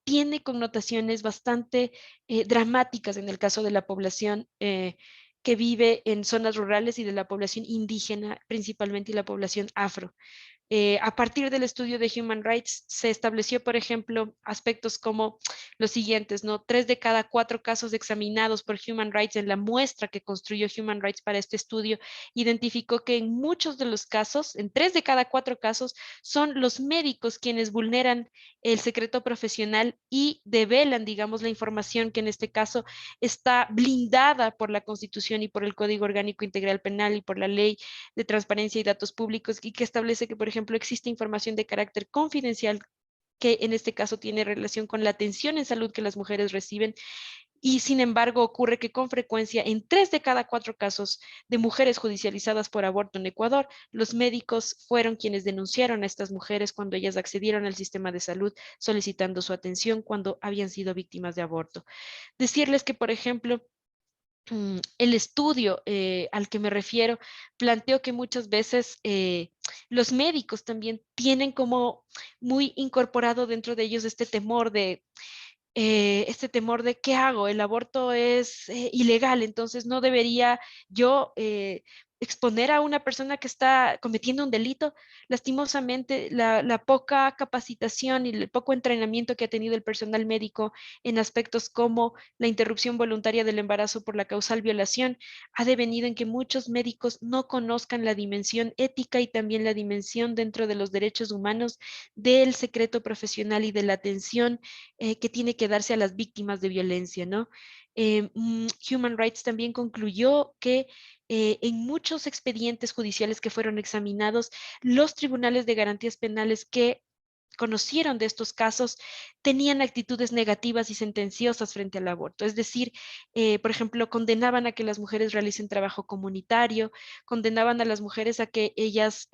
tiene connotaciones bastante dramáticas en el caso de la población que vive en zonas rurales y de la población indígena principalmente y la población afro. A partir del estudio de Human Rights se estableció, por ejemplo, aspectos como los siguientes, ¿no? 3 de cada 4 casos examinados por Human Rights en la muestra que construyó Human Rights para este estudio, identificó que en muchos de los casos, en 3 de cada 4 casos, son los médicos quienes vulneran el secreto profesional y develan, digamos, la información que en este caso está blindada por la Constitución y por el Código Orgánico Integral Penal y por la Ley de Transparencia y Datos Públicos, y que establece que, por ejemplo, existe información de carácter confidencial que en este caso tiene relación con la atención en salud que las mujeres reciben. Y sin embargo, ocurre que con frecuencia en 3 de cada 4 casos de mujeres judicializadas por aborto en Ecuador, los médicos fueron quienes denunciaron a estas mujeres cuando ellas accedieron al sistema de salud solicitando su atención cuando habían sido víctimas de aborto. Decirles que, por ejemplo, el estudio al que me refiero planteó que muchas veces los médicos también tienen como muy incorporado dentro de ellos este temor de ¿qué hago? El aborto es ilegal, entonces no debería yo exponer a una persona que está cometiendo un delito. Lastimosamente, la poca capacitación y el poco entrenamiento que ha tenido el personal médico en aspectos como la interrupción voluntaria del embarazo por la causal violación ha devenido en que muchos médicos no conozcan la dimensión ética y también la dimensión dentro de los derechos humanos del secreto profesional y de la atención que tiene que darse a las víctimas de violencia, ¿no? Human Rights también concluyó que en muchos expedientes judiciales que fueron examinados, los tribunales de garantías penales que conocieron de estos casos tenían actitudes negativas y sentenciosas frente al aborto. Es decir, por ejemplo, condenaban a que las mujeres realicen trabajo comunitario, condenaban a las mujeres a que ellas,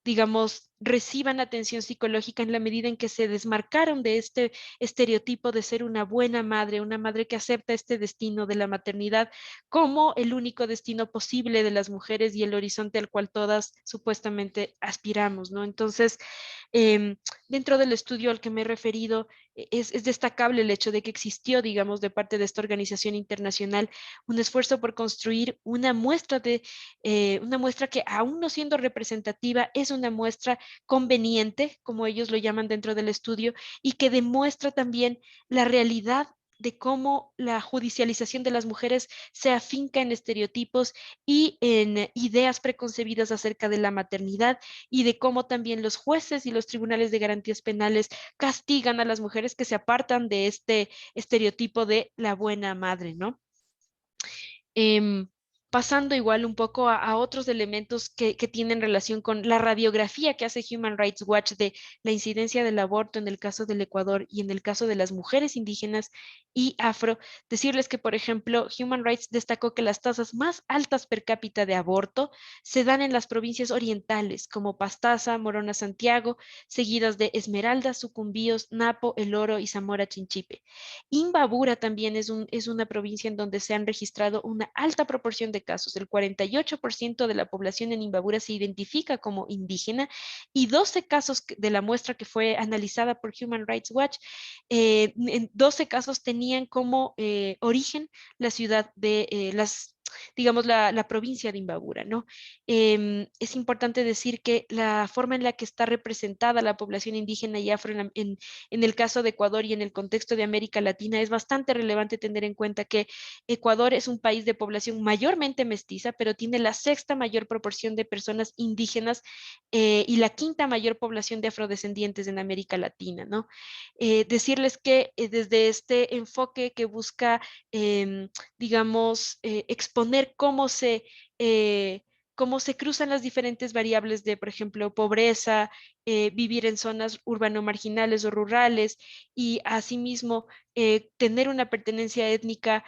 digamos, reciban atención psicológica en la medida en que se desmarcaron de este estereotipo de ser una buena madre, una madre que acepta este destino de la maternidad como el único destino posible de las mujeres y el horizonte al cual todas supuestamente aspiramos, ¿no? Entonces, dentro del estudio al que me he referido, es destacable el hecho de que existió, digamos, de parte de esta organización internacional, un esfuerzo por construir una muestra que aún no siendo representativa, es una muestra conveniente, como ellos lo llaman dentro del estudio, y que demuestra también la realidad de cómo la judicialización de las mujeres se afinca en estereotipos y en ideas preconcebidas acerca de la maternidad y de cómo también los jueces y los tribunales de garantías penales castigan a las mujeres que se apartan de este estereotipo de la buena madre, ¿no? Pasando igual un poco a otros elementos que tienen relación con la radiografía que hace Human Rights Watch de la incidencia del aborto en el caso del Ecuador y en el caso de las mujeres indígenas y afro, decirles que, por ejemplo, Human Rights destacó que las tasas más altas per cápita de aborto se dan en las provincias orientales, como Pastaza, Morona, Santiago, seguidas de Esmeralda, Sucumbíos, Napo, El Oro y Zamora, Chinchipe. Imbabura también es una provincia en donde se han registrado una alta proporción de casos. El 48% de la población en Imbabura se identifica como indígena y 12 casos de la muestra que fue analizada por Human Rights Watch, en 12 casos tenían como origen la ciudad de digamos, la provincia de Imbabura, ¿no? Es importante decir que la forma en la que está representada la población indígena y afro en el caso de Ecuador y en el contexto de América Latina es bastante relevante tener en cuenta que Ecuador es un país de población mayormente mestiza, pero tiene la sexta mayor proporción de personas indígenas y la quinta mayor población de afrodescendientes en América Latina, ¿no? Decirles que desde este enfoque que busca, digamos, exponer cómo se cruzan las diferentes variables de, por ejemplo, pobreza, vivir en zonas urbano-marginales o rurales y asimismo tener una pertenencia étnica,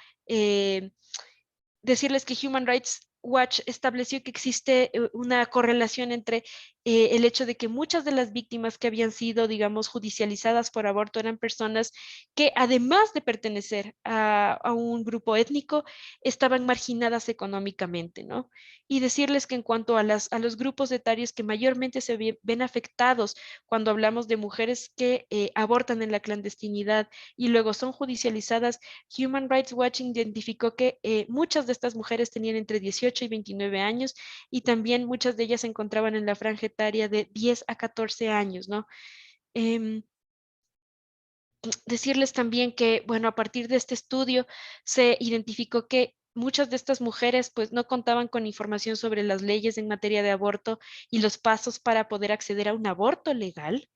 decirles que Human Rights Watch estableció que existe una correlación entre el hecho de que muchas de las víctimas que habían sido, digamos, judicializadas por aborto eran personas que además de pertenecer a un grupo étnico, estaban marginadas económicamente, ¿no? Y decirles que en cuanto a los grupos etarios que mayormente se ven afectados cuando hablamos de mujeres que abortan en la clandestinidad y luego son judicializadas, Human Rights Watch identificó que muchas de estas mujeres tenían entre 18 y 29 años y también muchas de ellas se encontraban en la franja etaria de 10 a 14 años, ¿no? Em, Decirles también que, bueno, a partir de este estudio se identificó que muchas de estas mujeres pues no contaban con información sobre las leyes en materia de aborto y los pasos para poder acceder a un aborto legal.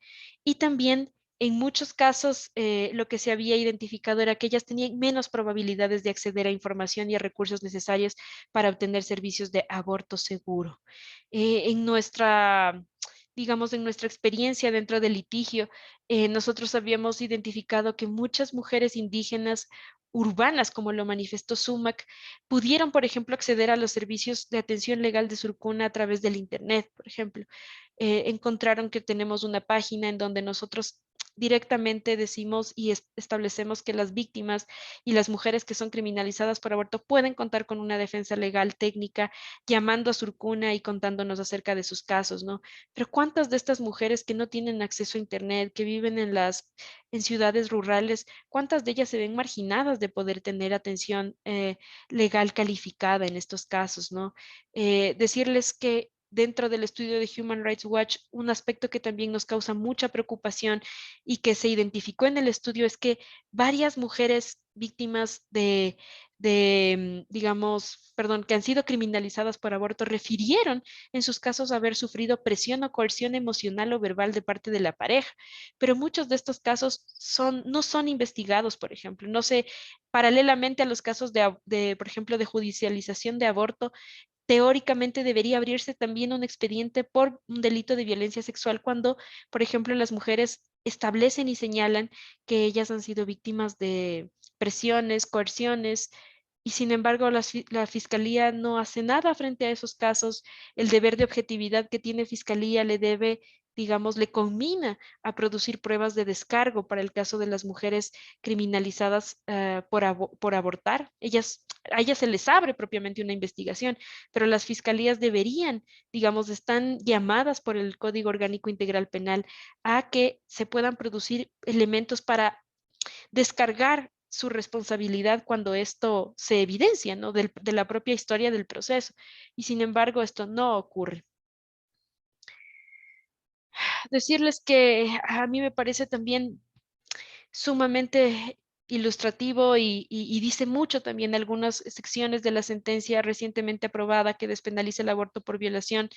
Y también en muchos casos lo que se había identificado era que ellas tenían menos probabilidades de acceder a información y a recursos necesarios para obtener servicios de aborto seguro. En nuestra, digamos, en nuestra experiencia dentro del litigio, nosotros habíamos identificado que muchas mujeres indígenas urbanas, como lo manifestó SUMAC, pudieron, por ejemplo, acceder a los servicios de atención legal de Surcuna a través del Internet, por ejemplo. Encontraron que tenemos una página en donde nosotros directamente decimos y establecemos que las víctimas y las mujeres que son criminalizadas por aborto pueden contar con una defensa legal técnica llamando a Surcuna y contándonos acerca de sus casos, ¿no? Pero ¿cuántas de estas mujeres que no tienen acceso a Internet, que viven en ciudades rurales, cuántas de ellas se ven marginadas de poder tener atención legal calificada en estos casos, ¿no? Decirles que dentro del estudio de Human Rights Watch, un aspecto que también nos causa mucha preocupación y que se identificó en el estudio es que varias mujeres víctimas digamos, perdón, que han sido criminalizadas por aborto, refirieron en sus casos haber sufrido presión o coerción emocional o verbal de parte de la pareja, pero muchos de estos casos no son investigados, por ejemplo, no sé, paralelamente a los casos por ejemplo, de judicialización de aborto, teóricamente debería abrirse también un expediente por un delito de violencia sexual cuando, por ejemplo, las mujeres establecen y señalan que ellas han sido víctimas de presiones, coerciones, y sin embargo la Fiscalía no hace nada frente a esos casos. El deber de objetividad que tiene Fiscalía le debe, digamos, le conmina a producir pruebas de descargo para el caso de las mujeres criminalizadas por abortar. A ellas se les abre propiamente una investigación, pero las fiscalías deberían, digamos, están llamadas por el Código Orgánico Integral Penal a que se puedan producir elementos para descargar su responsabilidad cuando esto se evidencia, ¿no? De la propia historia del proceso. Y sin embargo, esto no ocurre. Decirles que a mí me parece también sumamente ilustrativo y dice mucho también algunas secciones de la sentencia recientemente aprobada que despenaliza el aborto por violación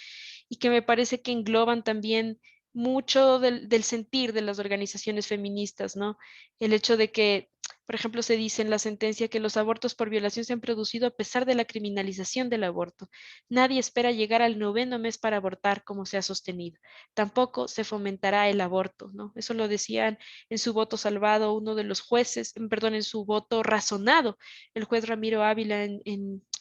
y que me parece que engloban también mucho del sentir de las organizaciones feministas, ¿no? El hecho de que Por ejemplo, se dice en la sentencia que los abortos por violación se han producido a pesar de la criminalización del aborto. Nadie espera llegar al 9º mes para abortar, como se ha sostenido. Tampoco se fomentará el aborto, ¿no? Eso lo decían en su voto salvado uno de los jueces, perdón, en su voto razonado, el juez Ramiro Ávila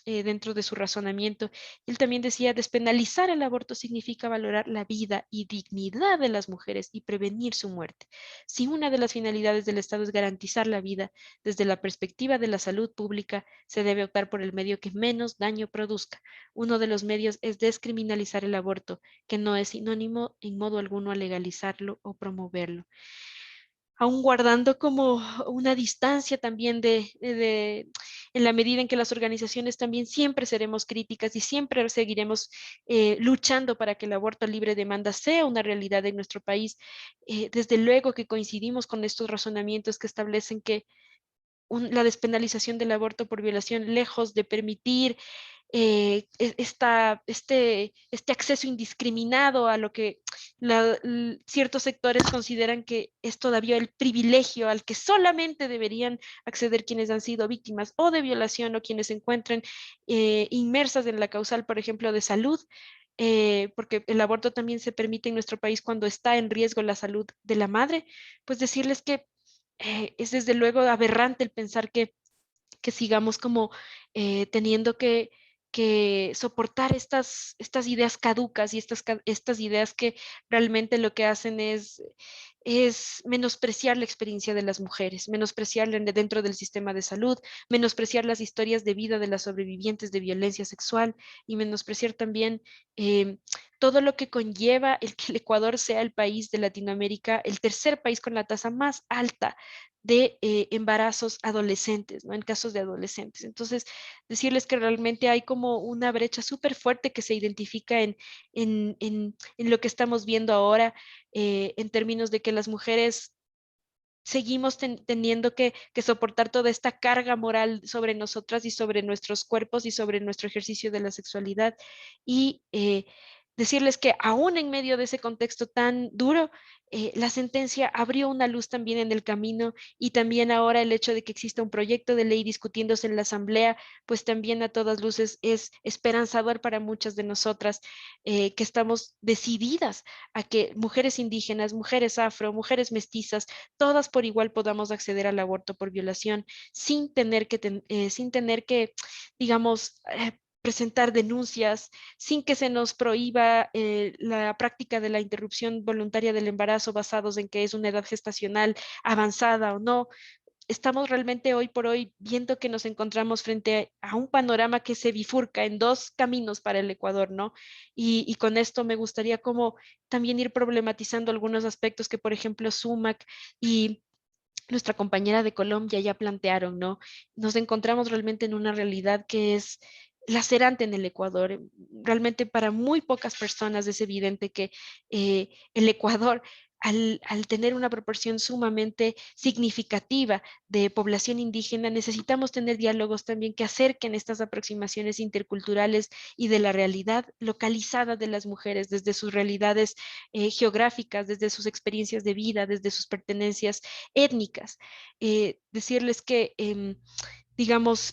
dentro de su razonamiento. Él también decía, despenalizar el aborto significa valorar la vida y dignidad de las mujeres y prevenir su muerte. Si una de las finalidades del Estado es garantizar la vida, desde la perspectiva de la salud pública, se debe optar por el medio que menos daño produzca. Uno de los medios es descriminalizar el aborto, que no es sinónimo en modo alguno a legalizarlo o promoverlo. Aún guardando como una distancia también en la medida en que las organizaciones también siempre seremos críticas y siempre seguiremos luchando para que el aborto libre demanda sea una realidad en nuestro país. Desde luego que coincidimos con estos razonamientos que establecen que la despenalización del aborto por violación, lejos de permitir este acceso indiscriminado a lo que ciertos sectores consideran que es todavía el privilegio al que solamente deberían acceder quienes han sido víctimas o de violación o quienes se encuentren inmersas en la causal, por ejemplo, de salud. Porque el aborto también se permite en nuestro país cuando está en riesgo la salud de la madre, pues decirles que es desde luego aberrante el pensar que sigamos como teniendo que soportar estas ideas caducas y estas ideas que realmente lo que hacen es menospreciar la experiencia de las mujeres, menospreciarla dentro del sistema de salud, menospreciar las historias de vida de las sobrevivientes de violencia sexual y menospreciar también eh, todo lo que conlleva el que el Ecuador sea el país de Latinoamérica, el tercer país con la tasa más alta de embarazos adolescentes, ¿no? En casos de adolescentes. Entonces, decirles que realmente hay como una brecha súper fuerte que se identifica en lo que estamos viendo ahora, en términos de que las mujeres seguimos teniendo que soportar toda esta carga moral sobre nosotras y sobre nuestros cuerpos y sobre nuestro ejercicio de la sexualidad. Y decirles que aún en medio de ese contexto tan duro, la sentencia abrió una luz también en el camino y también ahora el hecho de que exista un proyecto de ley discutiéndose en la Asamblea, pues también a todas luces es esperanzador para muchas de nosotras que estamos decididas a que mujeres indígenas, mujeres afro, mujeres mestizas, todas por igual podamos acceder al aborto por violación sin tener que digamos, presentar denuncias, sin que se nos prohíba la práctica de la interrupción voluntaria del embarazo basados en que es una edad gestacional avanzada o no. Estamos realmente hoy por hoy viendo que nos encontramos frente a un panorama que se bifurca en dos caminos para el Ecuador, ¿no? Y con esto me gustaría como también ir problematizando algunos aspectos que, por ejemplo, SUMAC y nuestra compañera de Colombia ya plantearon, ¿no? Nos encontramos realmente en una realidad que es lacerante en el Ecuador. Realmente para muy pocas personas es evidente que el Ecuador, al tener una proporción sumamente significativa de población indígena, necesitamos tener diálogos también que acerquen estas aproximaciones interculturales y de la realidad localizada de las mujeres, desde sus realidades geográficas, desde sus experiencias de vida, desde sus pertenencias étnicas. Decirles que, digamos,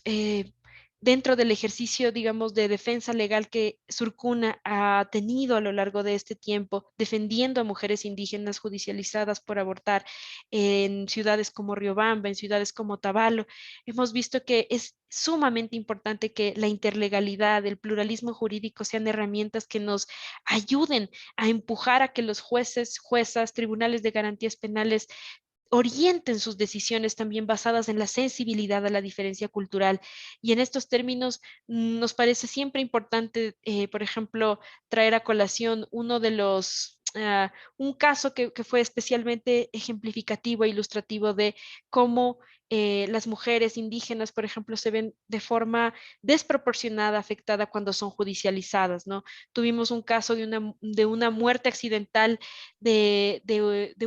dentro del ejercicio, digamos, de defensa legal que Surcuna ha tenido a lo largo de este tiempo, defendiendo a mujeres indígenas judicializadas por abortar en ciudades como Riobamba, en ciudades como Tabalo, hemos visto que es sumamente importante que la interlegalidad, el pluralismo jurídico sean herramientas que nos ayuden a empujar a que los jueces, juezas, tribunales de garantías penales orienten sus decisiones también basadas en la sensibilidad a la diferencia cultural. Y en estos términos nos parece siempre importante, por ejemplo, traer a colación uno de los... un caso que fue especialmente ejemplificativo e ilustrativo de cómo las mujeres indígenas, por ejemplo, se ven de forma desproporcionada afectada cuando son judicializadas, ¿no? Tuvimos un caso de una muerte accidental de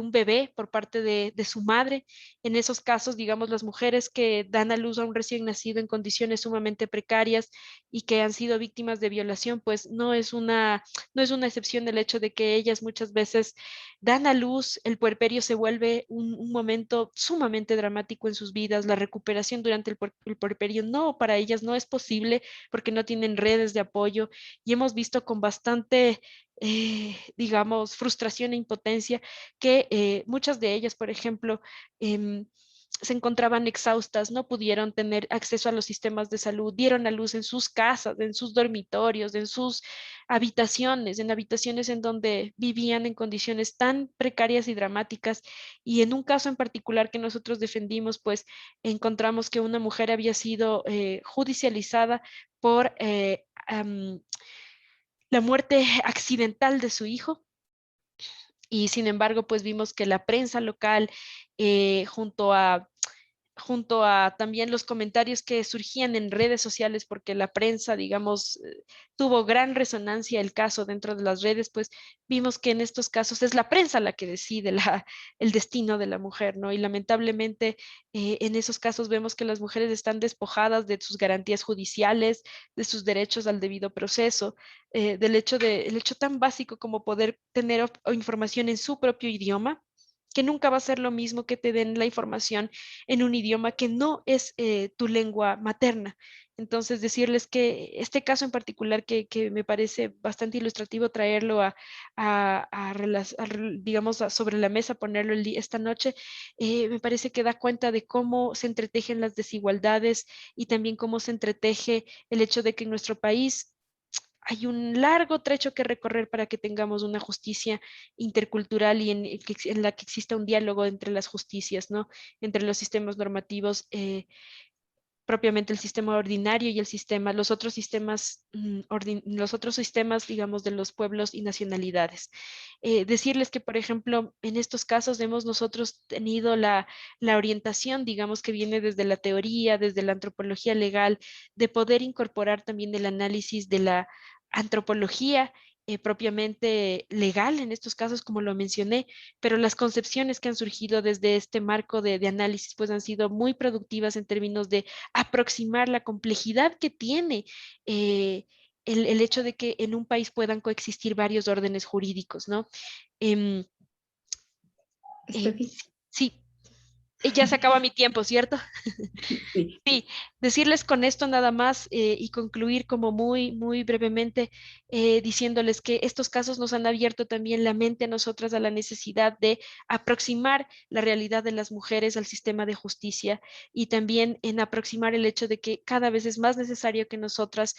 un bebé por parte de su madre. En esos casos, digamos, las mujeres que dan a luz a un recién nacido en condiciones sumamente precarias y que han sido víctimas de violación, pues no es una excepción el hecho de que ellas muchas muchas veces dan a luz, el puerperio se vuelve un momento sumamente dramático en sus vidas, la recuperación durante el puerperio no, para ellas no es posible porque no tienen redes de apoyo y hemos visto con bastante, digamos, frustración e impotencia que muchas de ellas, por ejemplo, se encontraban exhaustas, no pudieron tener acceso a los sistemas de salud, dieron a luz en sus casas, en sus dormitorios, en sus habitaciones, en habitaciones en donde vivían en condiciones tan precarias y dramáticas. Y en un caso en particular que nosotros defendimos, pues encontramos que una mujer había sido judicializada por la muerte accidental de su hijo. Y sin embargo, pues vimos que la prensa local, junto a también los comentarios que surgían en redes sociales, porque la prensa, digamos, tuvo gran resonancia el caso dentro de las redes, pues vimos que en estos casos es la prensa la que decide el destino de la mujer, ¿no? Y lamentablemente en esos casos vemos que las mujeres están despojadas de sus garantías judiciales, de sus derechos al debido proceso, el hecho tan básico como poder tener o información en su propio idioma, que nunca va a ser lo mismo que te den la información en un idioma que no es tu lengua materna. Entonces, decirles que este caso en particular, que me parece bastante ilustrativo traerlo digamos, sobre la mesa, ponerlo esta noche, me parece que da cuenta de cómo se entretejen las desigualdades y también cómo se entreteje el hecho de que en nuestro país hay un largo trecho que recorrer para que tengamos una justicia intercultural y en la que exista un diálogo entre las justicias, ¿no? Entre los sistemas normativos, propiamente el sistema ordinario y los otros sistemas, digamos, de los pueblos y nacionalidades. Decirles que, por ejemplo, en estos casos hemos nosotros tenido la orientación, digamos, que viene desde la teoría, desde la antropología legal, de poder incorporar también el análisis de la antropología propiamente legal en estos casos, como lo mencioné, pero las concepciones que han surgido desde este marco de análisis pues han sido muy productivas en términos de aproximar la complejidad que tiene el hecho de que en un país puedan coexistir varios órdenes jurídicos, ¿no? Em, Estefi. sí, ya se acaba mi tiempo, ¿cierto? Sí. Sí, decirles con esto nada más y concluir como muy brevemente diciéndoles que estos casos nos han abierto también la mente a nosotras a la necesidad de aproximar la realidad de las mujeres al sistema de justicia y también en aproximar el hecho de que cada vez es más necesario que nosotras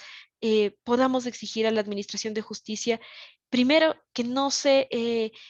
podamos exigir a la Administración de Justicia. Primero, que no se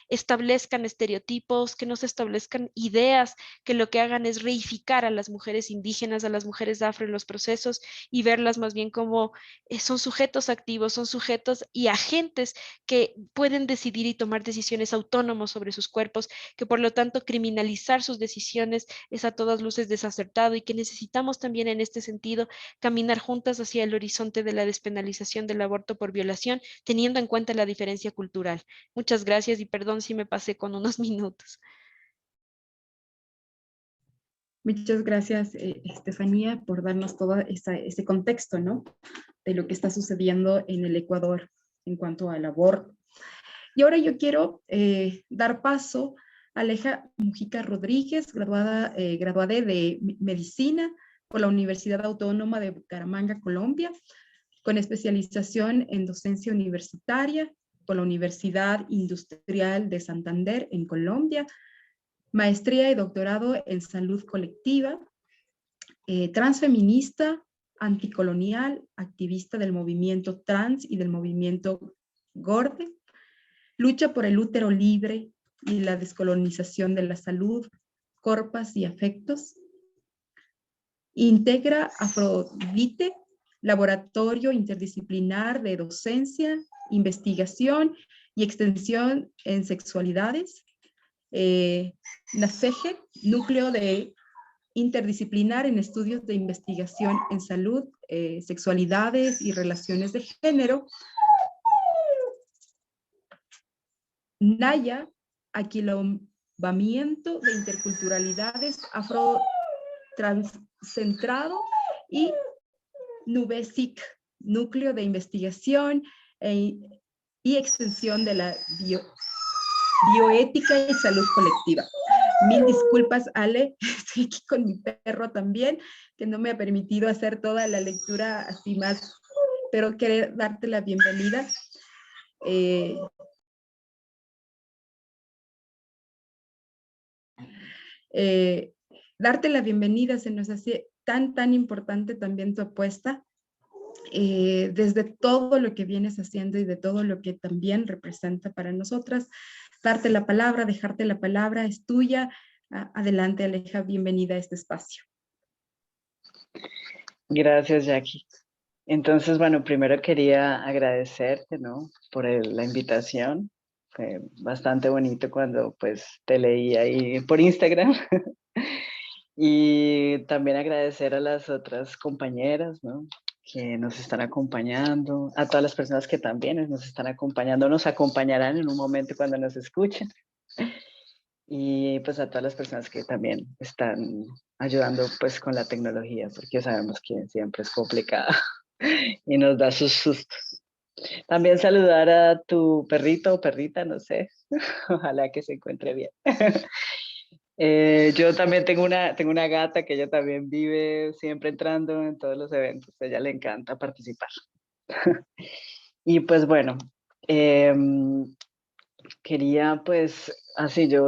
establezcan estereotipos, que no se establezcan ideas que lo que hagan es reificar a las mujeres indígenas, a las mujeres afro en los procesos y verlas más bien como son sujetos activos, son sujetos y agentes que pueden decidir y tomar decisiones autónomos sobre sus cuerpos, que por lo tanto criminalizar sus decisiones es a todas luces desacertado y que necesitamos también en este sentido caminar juntas hacia el horizonte de la despenalización del aborto por violación, teniendo en cuenta la diferencia cultural. Muchas gracias y perdón si me pasé con unos minutos. Muchas gracias, Estefanía, por darnos todo ese contexto, ¿no? De lo que está sucediendo en el Ecuador en cuanto al aborto. Y ahora yo quiero dar paso a Aleja Mujica Rodríguez, graduada de Medicina por la Universidad Autónoma de Bucaramanga, Colombia, con especialización en docencia universitaria por la Universidad Industrial de Santander en Colombia, maestría y doctorado en salud colectiva, transfeminista, anticolonial, activista del movimiento trans y del movimiento GORDE, lucha por el útero libre y la descolonización de la salud, corpas y afectos. Integra Afrodite, laboratorio interdisciplinar de docencia, investigación y extensión en sexualidades. NACEGE, núcleo interdisciplinar en estudios de investigación en salud, sexualidades y relaciones de género. NAYA, aquilobamiento de interculturalidades afro-transcentrado, y NUBESIC, núcleo de investigación y extensión de la bioética y salud colectiva. Mil disculpas, Ale, estoy aquí con mi perro también, que no me ha permitido hacer toda la lectura así más, pero quería darte la bienvenida. Darte la bienvenida, se nos hace tan importante también tu apuesta, desde todo lo que vienes haciendo y de todo lo que también representa para nosotras. Darte la palabra, dejarte la palabra, es tuya. Adelante, Aleja, bienvenida a este espacio. Gracias, Jackie. Entonces, bueno, primero quería agradecerte, ¿no? Por la invitación. Fue bastante bonito cuando pues te leí ahí por Instagram. Y también agradecer a las otras compañeras, ¿no? Que nos están acompañando, a todas las personas que también nos están acompañando, nos acompañarán en un momento cuando nos escuchen. Y pues a todas las personas que también están ayudando pues con la tecnología, porque sabemos que siempre es complicada y nos da sus sustos. También saludar a tu perrito o perrita, no sé, ojalá que se encuentre bien. Yo también tengo una gata que ella también vive siempre entrando en todos los eventos, a ella le encanta participar. Y pues bueno, quería pues, así yo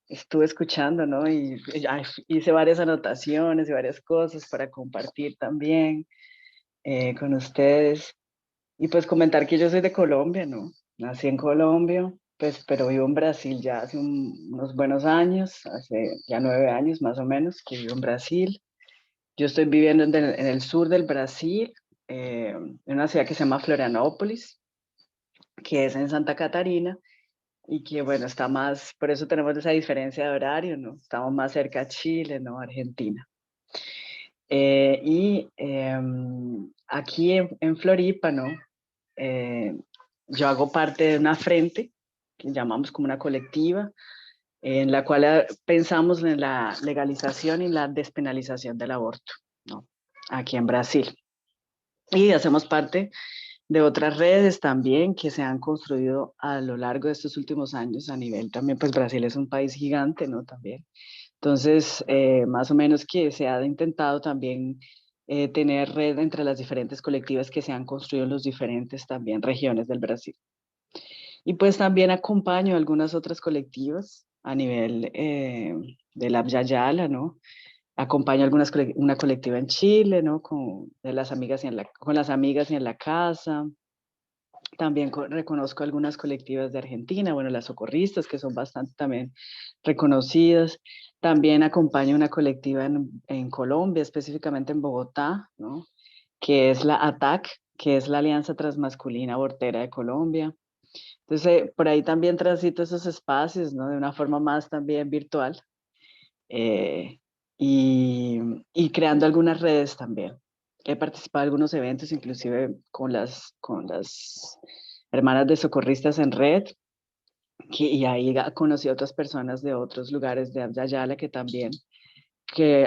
estuve escuchando, ¿no? Y ya hice varias anotaciones y varias cosas para compartir también con ustedes. Y pues comentar que yo soy de Colombia, ¿no? Nací en Colombia, pues, pero vivo en Brasil ya hace unos buenos años, hace ya 9 años más o menos que vivo en Brasil. Yo estoy viviendo en el sur del Brasil, en una ciudad que se llama Florianópolis, que es en Santa Catarina, y que bueno, está más, por eso tenemos esa diferencia de horario, ¿no? Estamos más cerca a Chile, ¿no? Argentina. Aquí en Floripa, ¿no? Yo hago parte de una frente que llamamos como una colectiva, en la cual pensamos en la legalización y la despenalización del aborto, ¿no? Aquí en Brasil. Y hacemos parte de otras redes también que se han construido a lo largo de estos últimos años a nivel también, pues Brasil es un país gigante, ¿no? También. Entonces, más o menos que se ha intentado también tener red entre las diferentes colectivas que se han construido en las diferentes también regiones del Brasil. Y pues también acompaño a algunas otras colectivas a nivel de la Yayala, ¿no? Acompaño una colectiva en Chile, ¿no? Con las amigas y en la casa. También reconozco algunas colectivas de Argentina, bueno, las socorristas, que son bastante también reconocidas. También acompaño una colectiva en Colombia, específicamente en Bogotá, ¿no? Que es la ATAC, que es la Alianza Transmasculina Abortera de Colombia. Entonces, por ahí también transito esos espacios, ¿no? De una forma más también virtual. Y creando algunas redes también. He participado en algunos eventos, inclusive con las hermanas de Socorristas en Red, y ahí conocí a otras personas de otros lugares de Yala que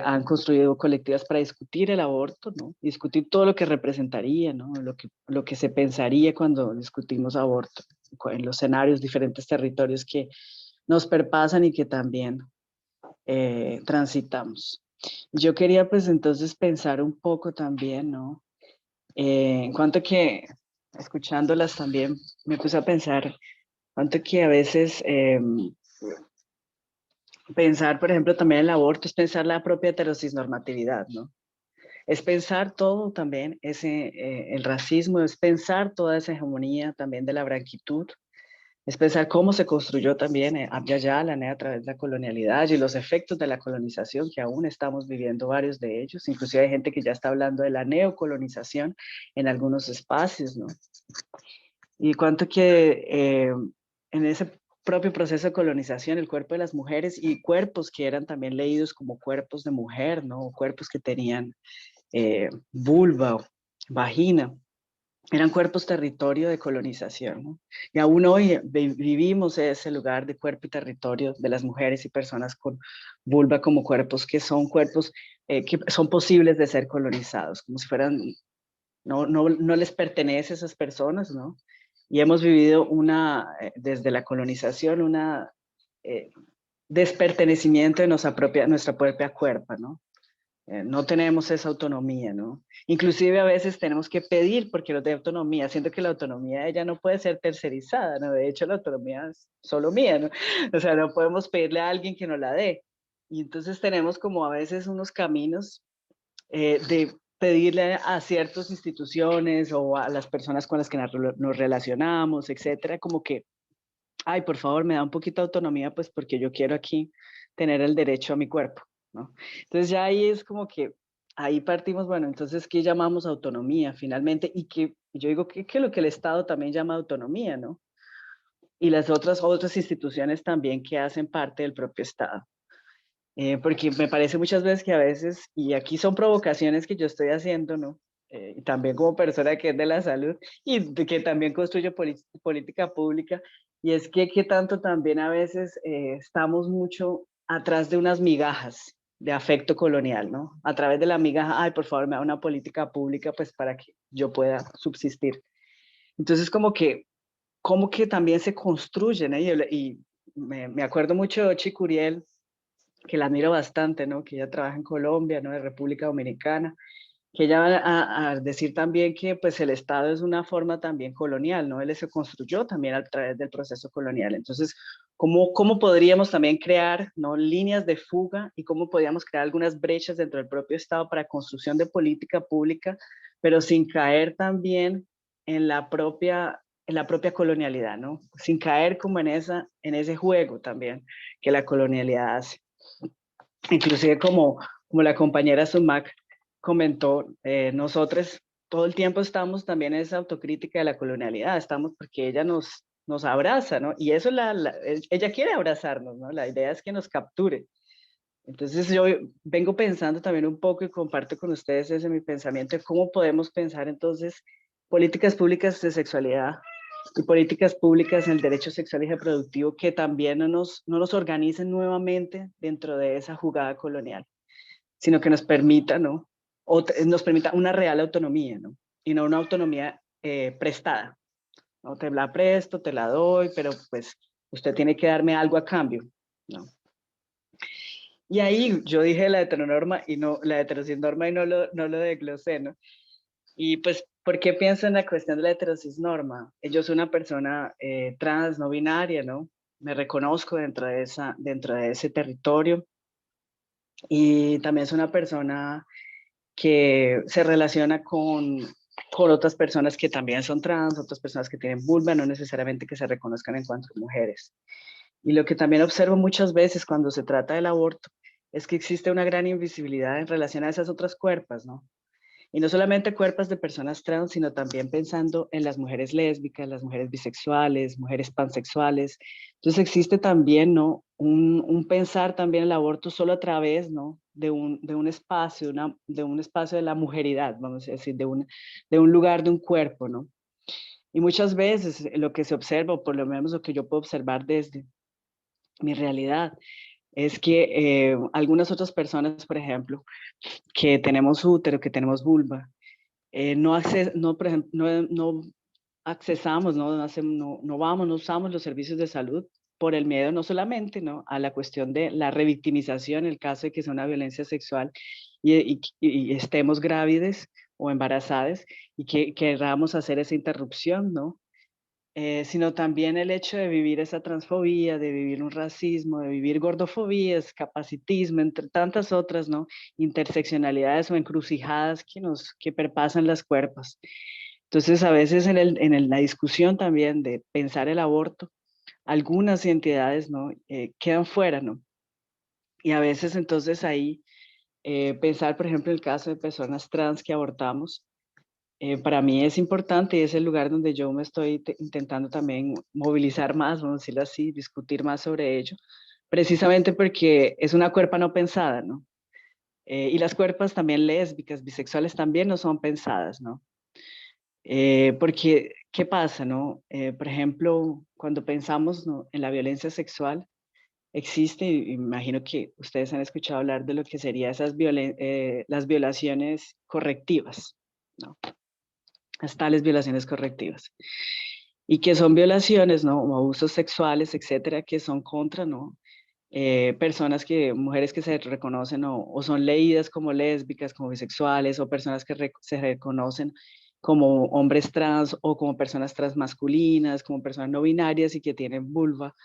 han construido colectivas para discutir el aborto, ¿no? Discutir todo lo que representaría, ¿no? Lo que se pensaría cuando discutimos aborto, en los escenarios, diferentes territorios que nos perpasan y que también transitamos. Yo quería pues entonces pensar un poco también, ¿no? En cuanto que, escuchándolas también, me puse a pensar cuánto que a veces pensar, por ejemplo, también el aborto es pensar la propia heterocisnormatividad, ¿no? Es pensar todo también, el racismo, es pensar toda esa hegemonía también de la branquitud, es pensar cómo se construyó también Abya Yala a través de la colonialidad y los efectos de la colonización, que aún estamos viviendo varios de ellos. Inclusive hay gente que ya está hablando de la neocolonización en algunos espacios, ¿no? Y cuánto que en ese propio proceso de colonización, el cuerpo de las mujeres y cuerpos que eran también leídos como cuerpos de mujer, ¿no? Cuerpos que tenían vulva, vagina, eran cuerpos territorio de colonización, ¿no? Y aún hoy vivimos ese lugar de cuerpo y territorio de las mujeres y personas con vulva como cuerpos que son cuerpos que son posibles de ser colonizados, como si fueran, no les pertenece a esas personas, ¿no? y hemos vivido desde la colonización, despertenecimiento de nuestra propia cuerpo, ¿no? No tenemos esa autonomía, ¿no? Inclusive a veces tenemos que pedir porque nos dé autonomía, siendo que la autonomía de ella no puede ser tercerizada, ¿no? De hecho, la autonomía es solo mía, ¿no? O sea, no podemos pedirle a alguien que nos la dé. Y entonces tenemos como a veces unos caminos de pedirle a ciertas instituciones o a las personas con las que nos relacionamos, etcétera, como que, ay, por favor, me da un poquito de autonomía, pues porque yo quiero aquí tener el derecho a mi cuerpo, ¿no? Entonces ya ahí es como que, ahí partimos, bueno, entonces, ¿qué llamamos autonomía finalmente? Y que yo digo que lo que el Estado también llama autonomía, ¿no? Y las otras instituciones también que hacen parte del propio Estado. Porque me parece muchas veces que a veces, y aquí son provocaciones que yo estoy haciendo, ¿no? También como persona que es de la salud y que también construye política pública, y es que tanto también a veces estamos mucho atrás de unas migajas de afecto colonial, ¿no? A través de la migaja, ay, por favor, me da una política pública pues para que yo pueda subsistir. Entonces como que también se construyen, ¿eh? Y me acuerdo mucho de Chicuriel, que la admiro bastante, ¿no? Que ella trabaja en Colombia, ¿no? De República Dominicana, que ella va a decir también que pues el Estado es una forma también colonial, ¿no? Él se construyó también a través del proceso colonial. Entonces, ¿cómo podríamos también crear, ¿no? Líneas de fuga y cómo podríamos crear algunas brechas dentro del propio Estado para construcción de política pública, pero sin caer también en la propia colonialidad, ¿no? Sin caer como en ese juego también que la colonialidad hace. Inclusive como la compañera Sumac comentó, nosotros todo el tiempo estamos también en esa autocrítica de la colonialidad, estamos porque ella nos abraza, ¿no? Y eso ella quiere abrazarnos, ¿no? La idea es que nos capture. Entonces yo vengo pensando también un poco y comparto con ustedes ese mi pensamiento de cómo podemos pensar entonces políticas públicas de sexualidad y políticas públicas en el derecho sexual y reproductivo que también no nos organicen nuevamente dentro de esa jugada colonial, sino que nos permita, ¿no? Nos permita una real autonomía, ¿no? Y no una autonomía prestada, ¿no? Te la presto, te la doy, pero pues usted tiene que darme algo a cambio, ¿no? Y ahí yo dije la heteronorma y no, la heterocisnorma y no lo desglosé, ¿no? Y pues, ¿por qué pienso en la cuestión de la heterocisnorma? Yo soy una persona trans, no binaria, ¿no? Me reconozco dentro de ese territorio y también soy una persona que se relaciona con otras personas que también son trans, otras personas que tienen vulva, no necesariamente que se reconozcan en cuanto a mujeres. Y lo que también observo muchas veces cuando se trata del aborto es que existe una gran invisibilidad en relación a esas otras cuerpos, ¿no? Y no solamente cuerpos de personas trans, sino también pensando en las mujeres lésbicas, las mujeres bisexuales, mujeres pansexuales. Entonces existe también, ¿no? Un pensar también el aborto solo a través, ¿no? De un espacio, de un espacio de la mujeridad, vamos a decir, de un lugar, de un cuerpo, ¿no? Y muchas veces lo que se observa, o por lo menos lo que yo puedo observar desde mi realidad, es que algunas otras personas, por ejemplo, que tenemos útero, que tenemos vulva, por ejemplo, no accesamos, no usamos los servicios de salud por el miedo no solamente, ¿no? A la cuestión de la revictimización en el caso de que sea una violencia sexual y estemos grávides o embarazadas y que queramos hacer esa interrupción, ¿no? Sino también el hecho de vivir esa transfobia, de vivir un racismo, de vivir gordofobías, capacitismo, entre tantas otras, ¿no? Interseccionalidades o encrucijadas que perpasan las cuerpos. Entonces, a veces en la discusión también de pensar el aborto, algunas entidades, ¿no? Quedan fuera, ¿no? Y a veces entonces ahí pensar, por ejemplo, el caso de personas trans que abortamos, para mí es importante y es el lugar donde yo me estoy intentando también movilizar más, vamos a decirlo así, discutir más sobre ello, precisamente porque es una cuerpa no pensada, ¿no? Y las cuerpas también lésbicas, bisexuales también no son pensadas, ¿no? Porque, ¿qué pasa, no? Por ejemplo, cuando pensamos, ¿no? En la violencia sexual, existe, y imagino que ustedes han escuchado hablar de lo que serían las violaciones correctivas, ¿no? Las tales violaciones correctivas. y que son violaciones, ¿no? O abusos sexuales, etcétera, que son contra, ¿no? Mujeres que se reconocen o son leídas como lésbicas, como bisexuales, o personas que se reconocen como hombres trans o como personas transmasculinas, como personas no binarias y que tienen vulva.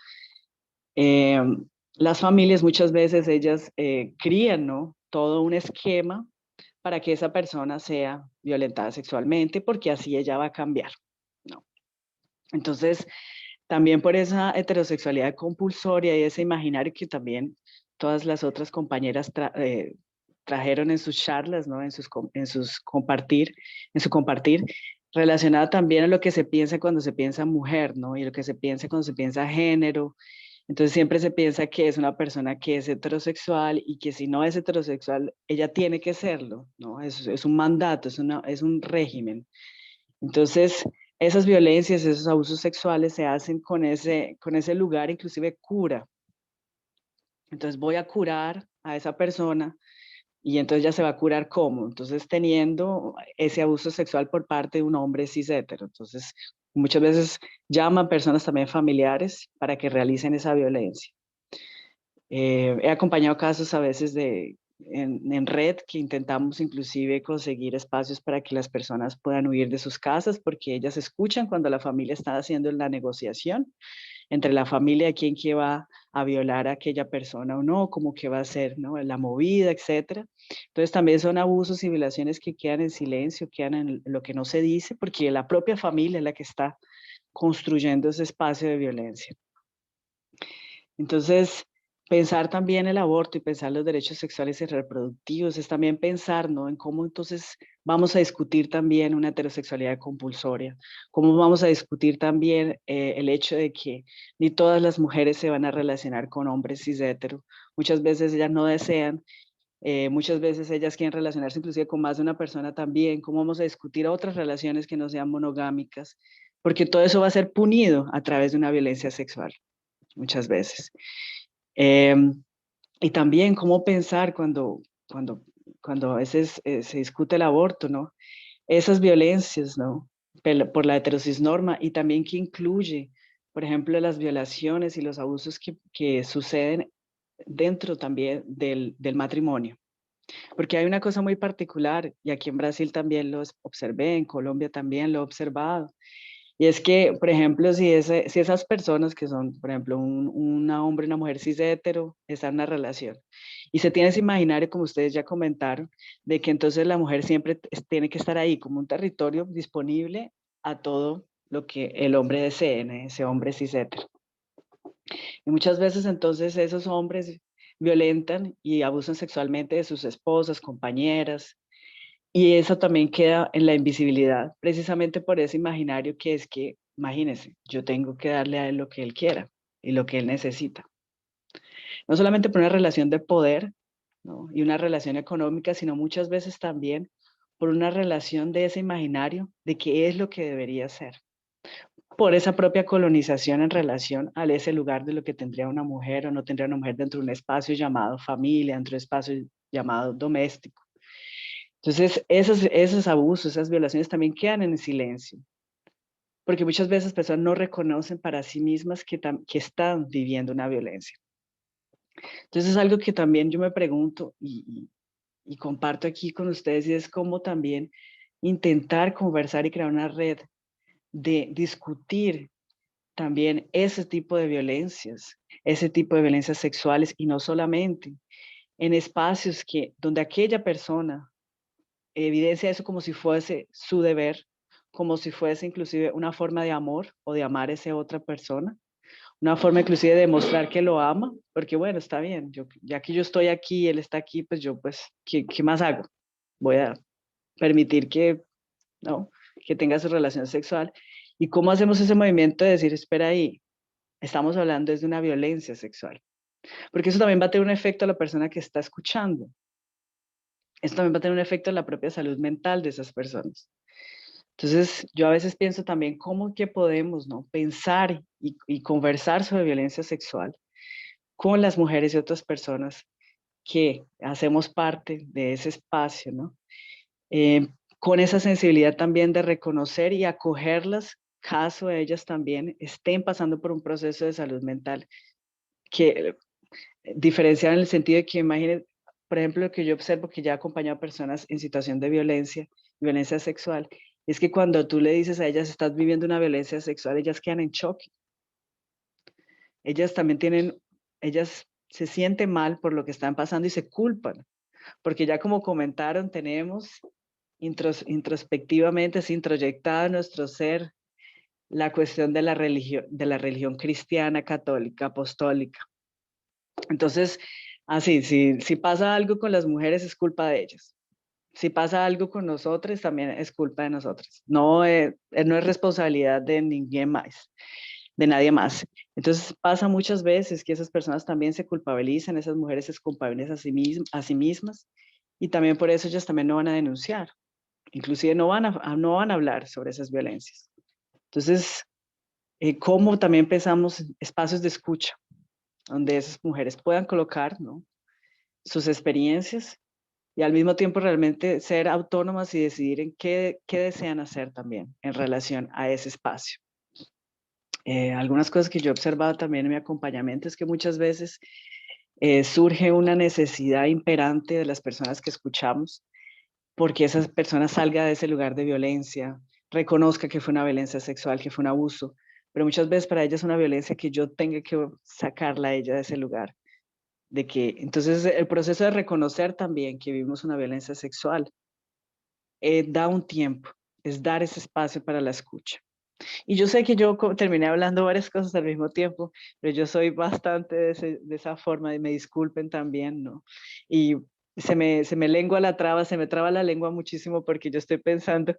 Las familias muchas veces ellas crían, ¿no? Todo un esquema para que esa persona sea violentada sexualmente, porque así ella va a cambiar, ¿no? Entonces, también por esa heterosexualidad compulsoria y ese imaginario que también todas las otras compañeras trajeron en sus charlas, ¿no? En su compartir, relacionada también a lo que se piensa cuando se piensa mujer, ¿no? Y lo que se piensa cuando se piensa género. Entonces siempre se piensa que es una persona que es heterosexual y que si no es heterosexual, ella tiene que serlo, ¿no? Es un mandato, es un régimen. Entonces, esas violencias, esos abusos sexuales se hacen con ese lugar, inclusive cura. Entonces voy a curar a esa persona y entonces ya se va a curar ¿cómo? Entonces teniendo ese abuso sexual por parte de un hombre cis hetero. Entonces muchas veces llaman personas también familiares para que realicen esa violencia. He acompañado casos a veces en red que intentamos inclusive conseguir espacios para que las personas puedan huir de sus casas porque ellas escuchan cuando la familia está haciendo la negociación entre la familia de quién que va a violar a aquella persona o no, cómo que va a ser, ¿no? La movida, etcétera. Entonces también son abusos y violaciones que quedan en silencio, quedan en lo que no se dice porque la propia familia es la que está construyendo ese espacio de violencia. Entonces, pensar también el aborto y pensar los derechos sexuales y reproductivos es también pensar, ¿no? En cómo entonces vamos a discutir también una heterosexualidad compulsoria, cómo vamos a discutir también el hecho de que ni todas las mujeres se van a relacionar con hombres cis hetero. Muchas veces ellas no desean, muchas veces ellas quieren relacionarse inclusive con más de una persona también, cómo vamos a discutir otras relaciones que no sean monogámicas, porque todo eso va a ser punido a través de una violencia sexual muchas veces. Y también cómo pensar cuando a veces se discute el aborto, ¿no? Esas violencias, ¿no? Por la heterocisnorma y también que incluye, por ejemplo, las violaciones y los abusos que suceden dentro también del matrimonio. Porque hay una cosa muy particular, y aquí en Brasil también lo observé, en Colombia también lo he observado, y es que, por ejemplo, si esas personas que son, por ejemplo, un hombre y una mujer cis hetero, están en una relación, y se tiene ese imaginario, como ustedes ya comentaron, de que entonces la mujer siempre tiene que estar ahí como un territorio disponible a todo lo que el hombre desee, ¿no? Ese hombre cis hetero. Y muchas veces entonces esos hombres violentan y abusan sexualmente de sus esposas, compañeras, y eso también queda en la invisibilidad, precisamente por ese imaginario que es que, imagínense, yo tengo que darle a él lo que él quiera y lo que él necesita. No solamente por una relación de poder, ¿no? Y una relación económica, sino muchas veces también por una relación de ese imaginario de qué es lo que debería ser. Por esa propia colonización en relación a ese lugar de lo que tendría una mujer o no tendría una mujer dentro de un espacio llamado familia, dentro de un espacio llamado doméstico. Entonces, esos abusos, esas violaciones también quedan en el silencio, porque muchas veces personas no reconocen para sí mismas que están viviendo una violencia. Entonces, es algo que también yo me pregunto y comparto aquí con ustedes, y es cómo también intentar conversar y crear una red de discutir también ese tipo de violencias, ese tipo de violencias sexuales, y no solamente en espacios donde aquella persona evidencia eso como si fuese su deber, como si fuese inclusive una forma de amor o de amar a esa otra persona, una forma inclusive de demostrar que lo ama, porque bueno, está bien, ya que yo estoy aquí, él está aquí, pues yo pues, ¿qué más hago? Voy a permitir ¿no? Que tenga su relación sexual. ¿Y cómo hacemos ese movimiento de decir, espera ahí, estamos hablando de una violencia sexual? Porque eso también va a tener un efecto a la persona que está escuchando. Esto también va a tener un efecto en la propia salud mental de esas personas. Entonces, yo a veces pienso también cómo que podemos, ¿no? Pensar y conversar sobre violencia sexual con las mujeres y otras personas que hacemos parte de ese espacio, ¿no? Con esa sensibilidad también de reconocer y acogerlas caso ellas también estén pasando por un proceso de salud mental que diferenciar en el sentido de que imaginen, por ejemplo, lo que yo observo que ya he acompañado a personas en situación de violencia sexual, es que cuando tú le dices a ellas estás viviendo una violencia sexual, ellas quedan en shock. Ellas también ellas se sienten mal por lo que están pasando y se culpan, porque ya como comentaron, tenemos introspectivamente, es introyectada en nuestro ser la cuestión de la religión cristiana, católica, apostólica. Entonces, así, si pasa algo con las mujeres es culpa de ellas. Si pasa algo con nosotros, también es culpa de nosotros. No es responsabilidad de nadie más. Entonces pasa muchas veces que esas personas también se culpabilizan, esas mujeres se culpabilizan a sí mismas y también por eso ellas también no van a denunciar. Inclusive no van a hablar sobre esas violencias. Entonces, ¿cómo también pensamos espacios de escucha donde esas mujeres puedan colocar, ¿no?, sus experiencias y al mismo tiempo realmente ser autónomas y decidir en qué desean hacer también en relación a ese espacio? Algunas cosas que yo he observado también en mi acompañamiento es que muchas veces surge una necesidad imperante de las personas que escuchamos porque esa persona salga de ese lugar de violencia, reconozca que fue una violencia sexual, que fue un abuso, pero muchas veces para ella es una violencia que yo tenga que sacarla a ella de ese lugar. Entonces el proceso de reconocer también que vivimos una violencia sexual da un tiempo, es dar ese espacio para la escucha. Y yo sé que yo terminé hablando varias cosas al mismo tiempo, pero yo soy bastante de esa forma, y me disculpen también, ¿no? Y se me lengua la traba, se me traba la lengua muchísimo porque yo estoy pensando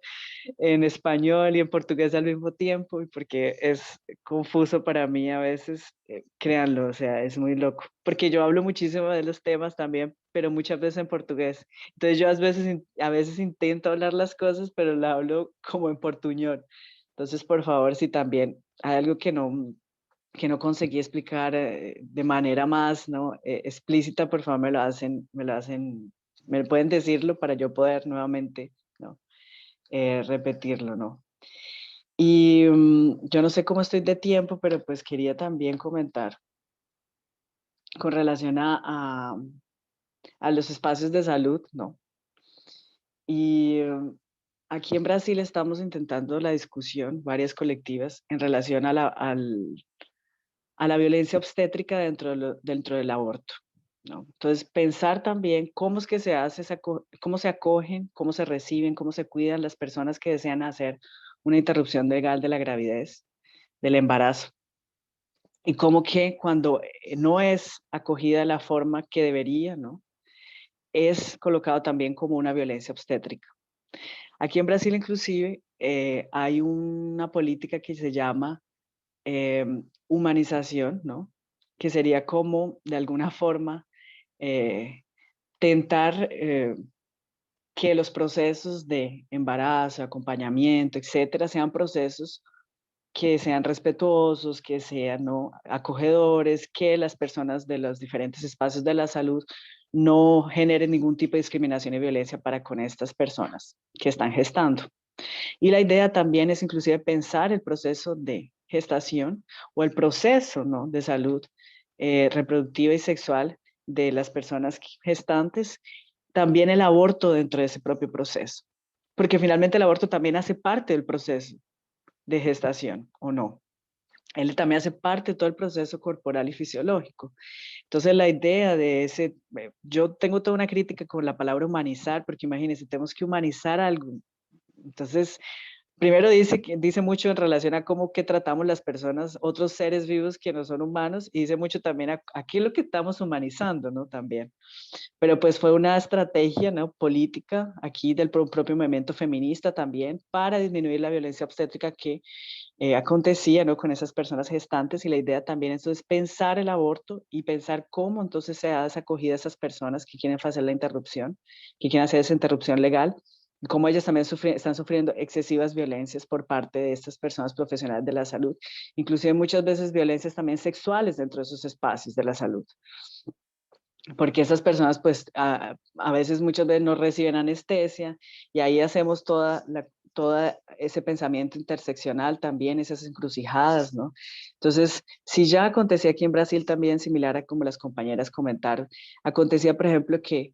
en español y en portugués al mismo tiempo y porque es confuso para mí a veces, créanlo, o sea, es muy loco, porque yo hablo muchísimo de los temas también, pero muchas veces en portugués. Entonces yo a veces intento hablar las cosas, pero la hablo como en portuñol. Entonces, por favor, si también hay algo que no conseguí explicar de manera más, ¿no?, explícita, por favor me pueden decirlo para yo poder nuevamente, ¿no?, repetirlo, ¿no? Y yo no sé cómo estoy de tiempo, pero pues quería también comentar con relación a los espacios de salud, ¿no? Y aquí en Brasil estamos intentando la discusión, varias colectivas, en relación a la violencia obstétrica dentro del aborto, ¿no? Entonces, pensar también cómo es que se hace, cómo se acogen, cómo se reciben, cómo se cuidan las personas que desean hacer una interrupción legal de la gravidez, del embarazo, y cómo que cuando no es acogida de la forma que debería, ¿no?, es colocado también como una violencia obstétrica. Aquí en Brasil, inclusive, hay una política que se llama humanización, ¿no?, que sería como, de alguna forma, tentar que los procesos de embarazo, acompañamiento, etcétera, sean procesos que sean respetuosos, que sean, ¿no?, acogedores, que las personas de los diferentes espacios de la salud no generen ningún tipo de discriminación y violencia para con estas personas que están gestando. Y la idea también es inclusive pensar el proceso de gestación o el proceso, ¿no?, de salud reproductiva y sexual de las personas gestantes, también el aborto dentro de ese propio proceso, porque finalmente el aborto también hace parte del proceso de gestación, ¿o no? Él también hace parte de todo el proceso corporal y fisiológico. Entonces la idea de yo tengo toda una crítica con la palabra humanizar, porque imagínense, tenemos que humanizar algo. Entonces, primero dice mucho en relación a cómo que tratamos las personas, otros seres vivos que no son humanos, y dice mucho también aquí lo que estamos humanizando, ¿no?, también. Pero pues fue una estrategia, ¿no?, política aquí del propio movimiento feminista también para disminuir la violencia obstétrica que acontecía, ¿no?, con esas personas gestantes, y la idea también es pensar el aborto y pensar cómo entonces se da esa acogida a esas personas que quieren hacer la interrupción, que quieren hacer esa interrupción legal, y cómo ellas también están sufriendo excesivas violencias por parte de estas personas profesionales de la salud, inclusive muchas veces violencias también sexuales dentro de esos espacios de la salud. Porque esas personas pues a veces muchas veces no reciben anestesia y ahí hacemos toda todo ese pensamiento interseccional también, esas encrucijadas, ¿no? Entonces, si ya acontecía aquí en Brasil también, similar a como las compañeras comentaron, acontecía, por ejemplo, que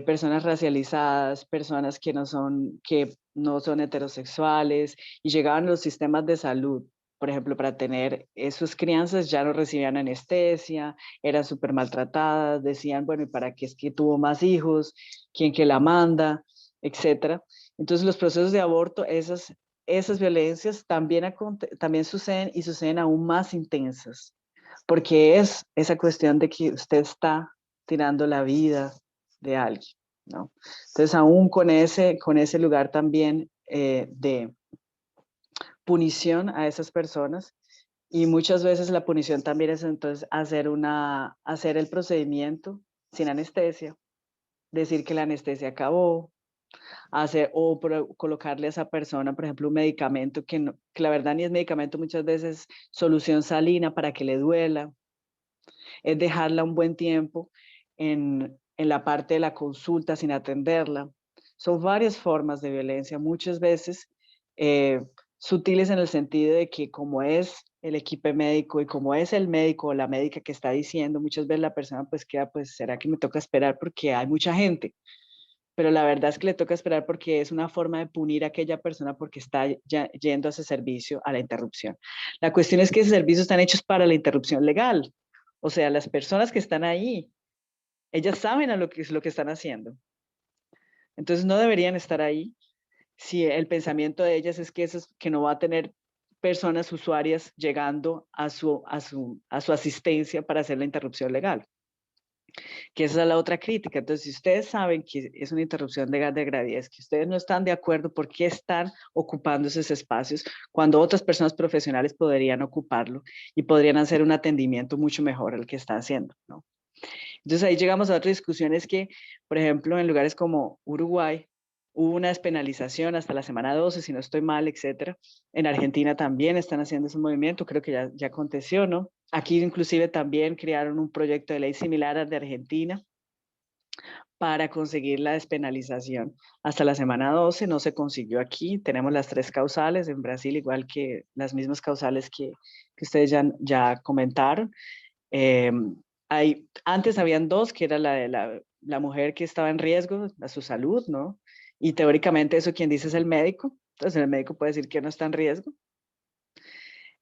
personas racializadas, personas que no son heterosexuales, y llegaban a los sistemas de salud, por ejemplo, para tener sus crianzas, ya no recibían anestesia, eran súper maltratadas, decían, bueno, ¿y para qué es que tuvo más hijos? ¿Quién que la manda? Etcétera. Entonces, los procesos de aborto, esas violencias también suceden, y suceden aún más intensas, porque es esa cuestión de que usted está tirando la vida de alguien, ¿no? Entonces, aún con ese lugar también de punición a esas personas, y muchas veces la punición también es entonces hacer el procedimiento sin anestesia, decir que la anestesia acabó, colocarle a esa persona, por ejemplo, un medicamento que la verdad ni es medicamento, muchas veces solución salina para que le duela, es dejarla un buen tiempo en la parte de la consulta sin atenderla. Son varias formas de violencia, muchas veces sutiles, en el sentido de que como es el equipo médico y como es el médico o la médica que está diciendo, muchas veces la persona pues queda, pues, ¿será que me toca esperar porque hay mucha gente? Pero la verdad es que le toca esperar porque es una forma de punir a aquella persona porque está yendo a ese servicio, a la interrupción. La cuestión es que esos servicios están hechos para la interrupción legal. O sea, las personas que están ahí, ellas saben a lo que es lo que están haciendo. Entonces no deberían estar ahí si el pensamiento de ellas es que no va a tener personas usuarias llegando a su asistencia para hacer la interrupción legal. Que esa es la otra crítica. Entonces, si ustedes saben que es una interrupción legal de gravidez, que ustedes no están de acuerdo, ¿por qué están ocupando esos espacios cuando otras personas profesionales podrían ocuparlo y podrían hacer un atendimiento mucho mejor al que está haciendo, ¿no? Entonces ahí llegamos a otras discusiones que, por ejemplo, en lugares como Uruguay, hubo una despenalización hasta la semana 12, si no estoy mal, etcétera. En Argentina también están haciendo ese movimiento, creo que ya aconteció, ¿no? Aquí inclusive también crearon un proyecto de ley similar al de Argentina para conseguir la despenalización hasta la semana 12. No se consiguió aquí. Tenemos las 3 causales en Brasil, igual que las mismas causales que ustedes ya comentaron. Antes habían 2, que era la de la mujer que estaba en riesgo a su salud, ¿no? Y teóricamente eso quien dice es el médico. Entonces el médico puede decir que no está en riesgo.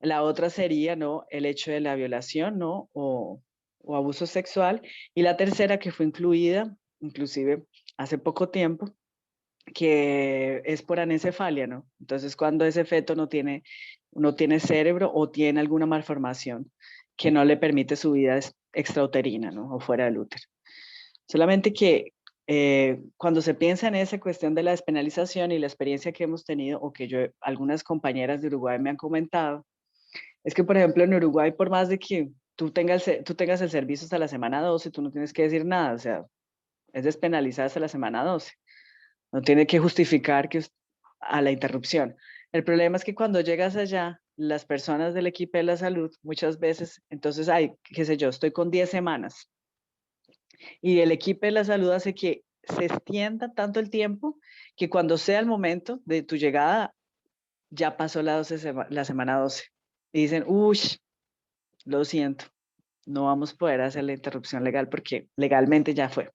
La otra sería, ¿no?, el hecho de la violación, ¿no?, o abuso sexual. Y la tercera, que fue incluida, inclusive hace poco tiempo, que es por anencefalia, ¿no? Entonces, cuando ese feto no tiene cerebro o tiene alguna malformación que no le permite su vida extrauterina, ¿no?, o fuera del útero. Solamente que cuando se piensa en esa cuestión de la despenalización y la experiencia que hemos tenido, o que algunas compañeras de Uruguay me han comentado, es que, por ejemplo, en Uruguay, por más de que tú tengas el servicio hasta la semana 12, tú no tienes que decir nada, o sea, es despenalizada hasta la semana 12. No tiene que justificar a la interrupción. El problema es que cuando llegas allá, las personas del equipo de la salud, muchas veces, entonces, qué sé yo, estoy con 10 semanas. Y el equipo de la salud hace que se extienda tanto el tiempo que cuando sea el momento de tu llegada, ya pasó la semana 12. Y dicen, uy, lo siento, no vamos a poder hacer la interrupción legal porque legalmente ya fue.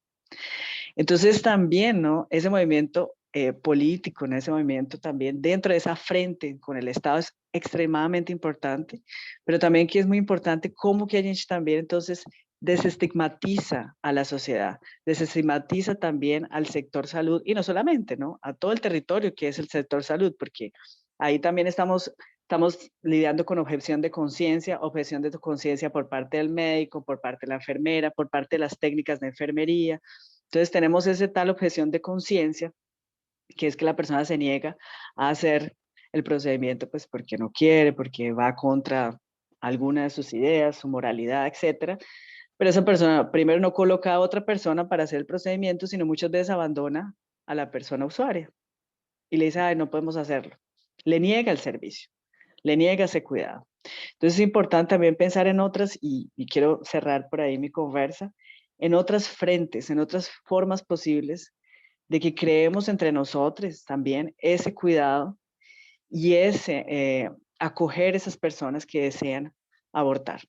Entonces también, ¿no?, ese movimiento político, en ese movimiento también dentro de esa frente con el Estado es extremadamente importante, pero también que es muy importante cómo que a gente también entonces desestigmatiza a la sociedad, desestigmatiza también al sector salud, y no solamente, ¿no?, a todo el territorio que es el sector salud, porque ahí también estamos lidiando con objeción de conciencia por parte del médico, por parte de la enfermera, por parte de las técnicas de enfermería. Entonces tenemos esa tal objeción de conciencia, que es que la persona se niega a hacer el procedimiento, pues porque no quiere, porque va contra alguna de sus ideas, su moralidad, etcétera. Pero esa persona primero no coloca a otra persona para hacer el procedimiento, sino muchas veces abandona a la persona usuaria y le dice, ay, no podemos hacerlo. Le niega el servicio, le niega ese cuidado. Entonces es importante también pensar en otras, y quiero cerrar por ahí mi conversa, en otras frentes, en otras formas posibles de que creemos entre nosotros también ese cuidado y ese acoger esas personas que desean abortar.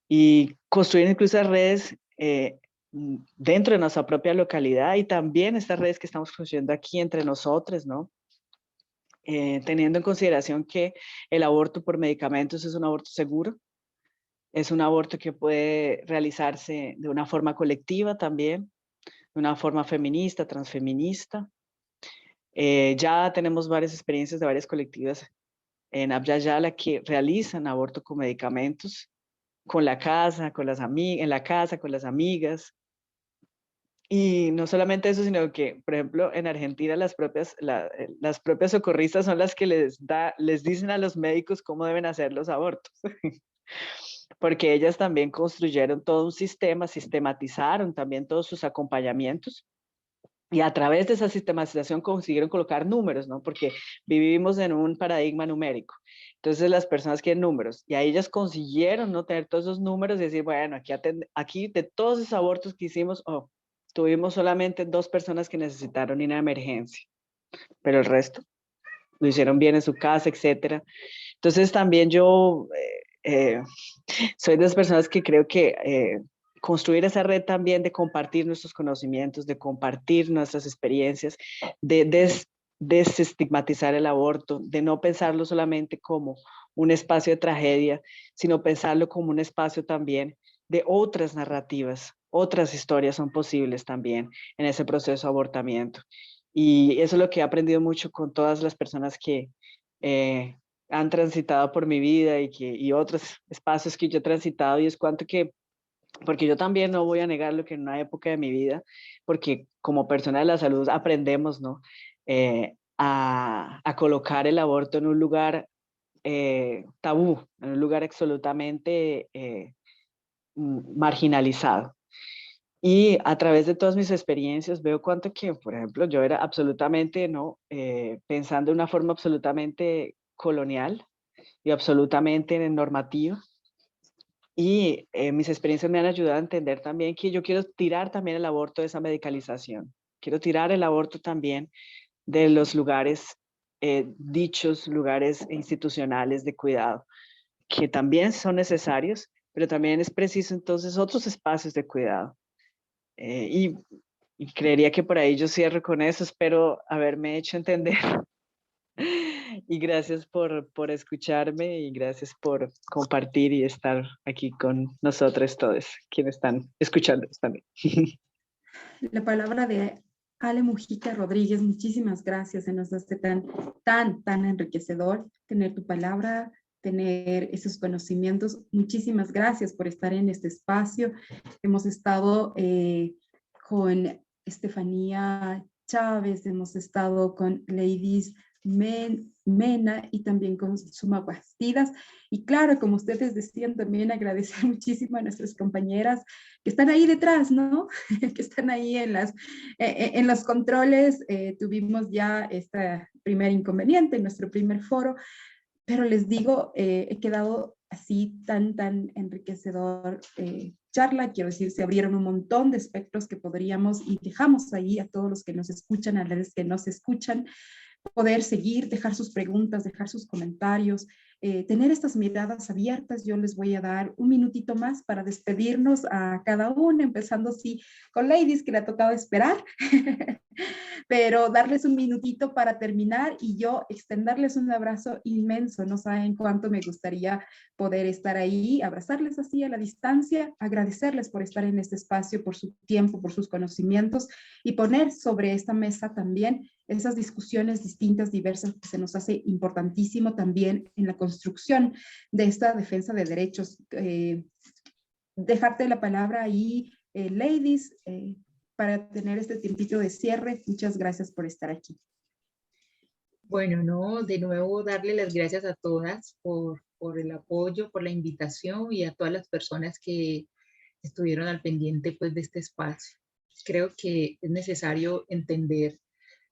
Y construir incluso redes dentro de nuestra propia localidad y también estas redes que estamos construyendo aquí entre nosotros, ¿no? Teniendo en consideración que el aborto por medicamentos es un aborto seguro, es un aborto que puede realizarse de una forma colectiva también, de una forma feminista, transfeminista. Ya tenemos varias experiencias de varias colectivas en Abya Yala que realizan aborto con medicamentos, con la casa, con las amigas, en la casa, con las amigas. Y no solamente eso, sino que, por ejemplo, en Argentina las propias socorristas son las que les dicen a los médicos cómo deben hacer los abortos. Porque ellas también construyeron todo un sistema, sistematizaron también todos sus acompañamientos. Y a través de esa sistematización consiguieron colocar números, ¿no? Porque vivimos en un paradigma numérico. Entonces las personas quieren números y a ellas consiguieron no tener todos esos números y decir, bueno, aquí de todos esos abortos que hicimos, tuvimos solamente 2 personas que necesitaron ir a emergencia, pero el resto lo hicieron bien en su casa, etcétera. Entonces también yo soy de las personas que creo que construir esa red también de compartir nuestros conocimientos, de compartir nuestras experiencias, de desestigmatizar el aborto, de no pensarlo solamente como un espacio de tragedia, sino pensarlo como un espacio también de otras narrativas, otras historias son posibles también en ese proceso de abortamiento. Y eso es lo que he aprendido mucho con todas las personas que han transitado por mi vida y otros espacios que yo he transitado, y es cuanto que, porque yo también no voy a negarlo que en una época de mi vida, porque como persona de la salud aprendemos, ¿no? A colocar el aborto en un lugar tabú, en un lugar absolutamente marginalizado. Y a través de todas mis experiencias veo cuánto que, por ejemplo, yo era absolutamente, ¿no? Pensando de una forma absolutamente colonial y absolutamente normativa. Y mis experiencias me han ayudado a entender también que yo quiero tirar también el aborto de esa medicalización. Quiero tirar el aborto también de los lugares dichos, lugares institucionales de cuidado, que también son necesarios, pero también es preciso entonces otros espacios de cuidado. Y creería que por ahí yo cierro con eso. Espero haberme hecho entender. Y gracias por escucharme y gracias por compartir y estar aquí con nosotros todos, quienes están escuchando también. La palabra de Ale Mujica Rodríguez, muchísimas gracias. Se nos hace tan enriquecedor tener tu palabra, tener esos conocimientos. Muchísimas gracias por estar en este espacio. Hemos estado con Estefanía Chávez, hemos estado con Ladies Mena y también con Suma Bastidas. Y claro, como ustedes decían, también agradecer muchísimo a nuestras compañeras que están ahí detrás, ¿no? Que están ahí en los controles. Tuvimos ya este primer inconveniente en nuestro primer foro, pero les digo, he quedado así tan enriquecedor charla, quiero decir, se abrieron un montón de espectros que podríamos y dejamos ahí a todos los que nos escuchan, a los que nos escuchan, poder seguir, dejar sus preguntas, dejar sus comentarios, tener estas miradas abiertas. Yo les voy a dar un minutito más para despedirnos a cada uno, empezando sí con Ladies, que le ha tocado esperar, pero darles un minutito para terminar y yo extenderles un abrazo inmenso. No saben cuánto me gustaría poder estar ahí, abrazarles así a la distancia, agradecerles por estar en este espacio, por su tiempo, por sus conocimientos y poner sobre esta mesa también esas discusiones distintas, diversas, que se nos hace importantísimo también en la construcción de esta defensa de derechos. Dejarte la palabra ahí, Ladies, para tener este tiempito de cierre. Muchas gracias por estar aquí. Bueno, no, de nuevo darle las gracias a todas por el apoyo, por la invitación y a todas las personas que estuvieron al pendiente pues de este espacio. Creo que es necesario entender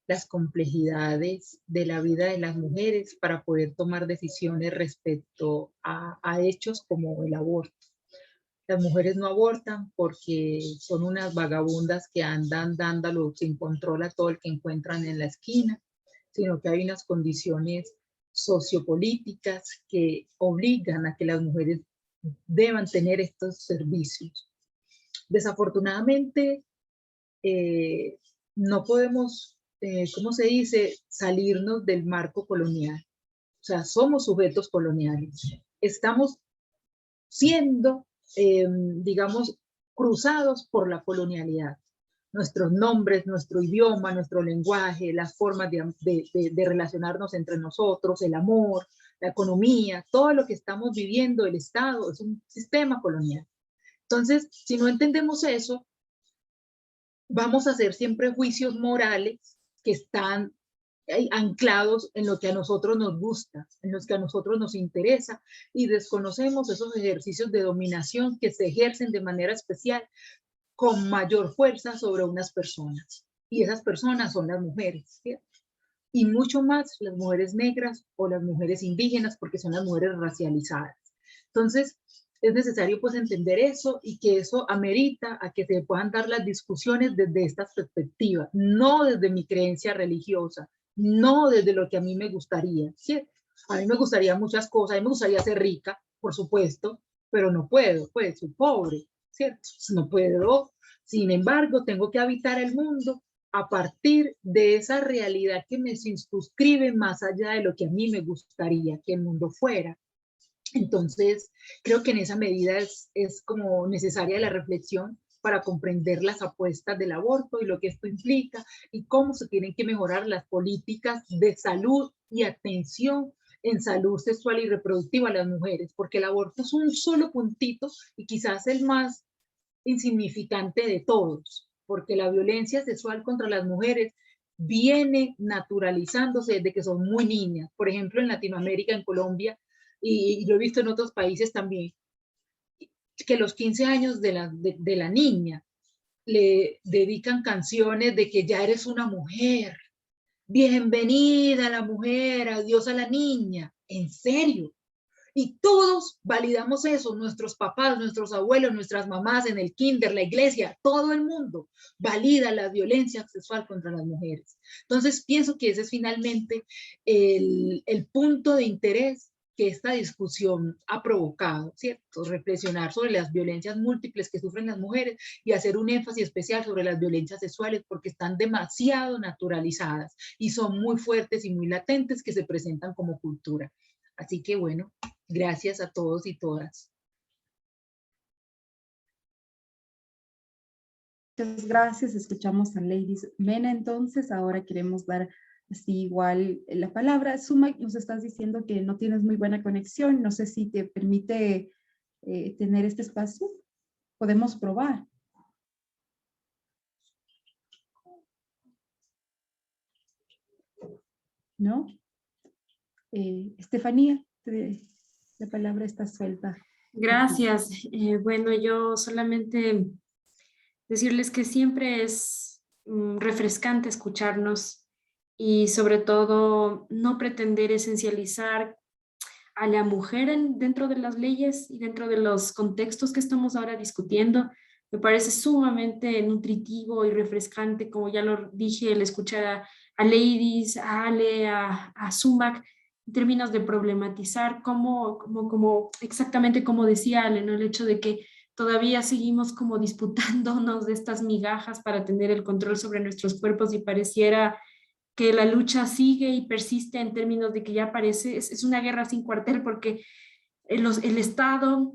las complejidades de la vida de las mujeres para poder tomar decisiones respecto a hechos como el aborto. Las mujeres no abortan porque son unas vagabundas que andan dándolo sin control a todo el que encuentran en la esquina, sino que hay unas condiciones sociopolíticas que obligan a que las mujeres deban tener estos servicios. Desafortunadamente, no podemos, ¿cómo se dice?, salirnos del marco colonial. O sea, somos sujetos coloniales. Estamos siendo, digamos, cruzados por la colonialidad. Nuestros nombres, nuestro idioma, nuestro lenguaje, las formas de relacionarnos entre nosotros, el amor, la economía, todo lo que estamos viviendo, el Estado, es un sistema colonial. Entonces, si no entendemos eso, vamos a hacer siempre juicios morales que están anclados en lo que a nosotros nos gusta, en los que a nosotros nos interesa, y desconocemos esos ejercicios de dominación que se ejercen de manera especial con mayor fuerza sobre unas personas. Y esas personas son las mujeres, ¿cierto? Y mucho más las mujeres negras o las mujeres indígenas, porque son las mujeres racializadas. Entonces, es necesario pues entender eso, y que eso amerita a que se puedan dar las discusiones desde esta perspectiva, no desde mi creencia religiosa, no desde lo que a mí me gustaría, ¿cierto? A mí me gustaría muchas cosas, a mí me gustaría ser rica, por supuesto, pero no puedo, pues soy pobre, ¿cierto? No puedo. Sin embargo, tengo que habitar el mundo a partir de esa realidad que me circunscribe más allá de lo que a mí me gustaría que el mundo fuera. Entonces, creo que en esa medida es como necesaria la reflexión para comprender las apuestas del aborto y lo que esto implica, y cómo se tienen que mejorar las políticas de salud y atención en salud sexual y reproductiva a las mujeres, porque el aborto es un solo puntito y quizás el más insignificante de todos, porque la violencia sexual contra las mujeres viene naturalizándose desde que son muy niñas. Por ejemplo, en Latinoamérica, en Colombia, y lo he visto en otros países también, que los 15 años de la niña le dedican canciones de que ya eres una mujer, bienvenida a la mujer, adiós a la niña, en serio. Y todos validamos eso, nuestros papás, nuestros abuelos, nuestras mamás, en el kinder, la iglesia, todo el mundo valida la violencia sexual contra las mujeres. Entonces pienso que ese es finalmente el punto de interés que esta discusión ha provocado, ¿cierto? Reflexionar sobre las violencias múltiples que sufren las mujeres y hacer un énfasis especial sobre las violencias sexuales, porque están demasiado naturalizadas y son muy fuertes y muy latentes, que se presentan como cultura. Así que bueno, gracias a todos y todas. Muchas gracias. Escuchamos a Ladies Mena. Entonces, ahora queremos dar así igual la palabra. Suma, nos estás diciendo que no tienes muy buena conexión. No sé si te permite tener este espacio. Podemos probar. ¿No? Estefanía, la palabra está suelta. Gracias. Bueno, yo solamente decirles que siempre es refrescante escucharnos y sobre todo no pretender esencializar a la mujer dentro de las leyes y dentro de los contextos que estamos ahora discutiendo. Me parece sumamente nutritivo y refrescante, como ya lo dije, el escuchar a Ladies, a Ale, a Sumac, en términos de problematizar como exactamente como decía Ale, ¿no? El hecho de que todavía seguimos como disputándonos de estas migajas para tener el control sobre nuestros cuerpos, y pareciera que la lucha sigue y persiste en términos de que ya parece, es una guerra sin cuartel, porque el Estado,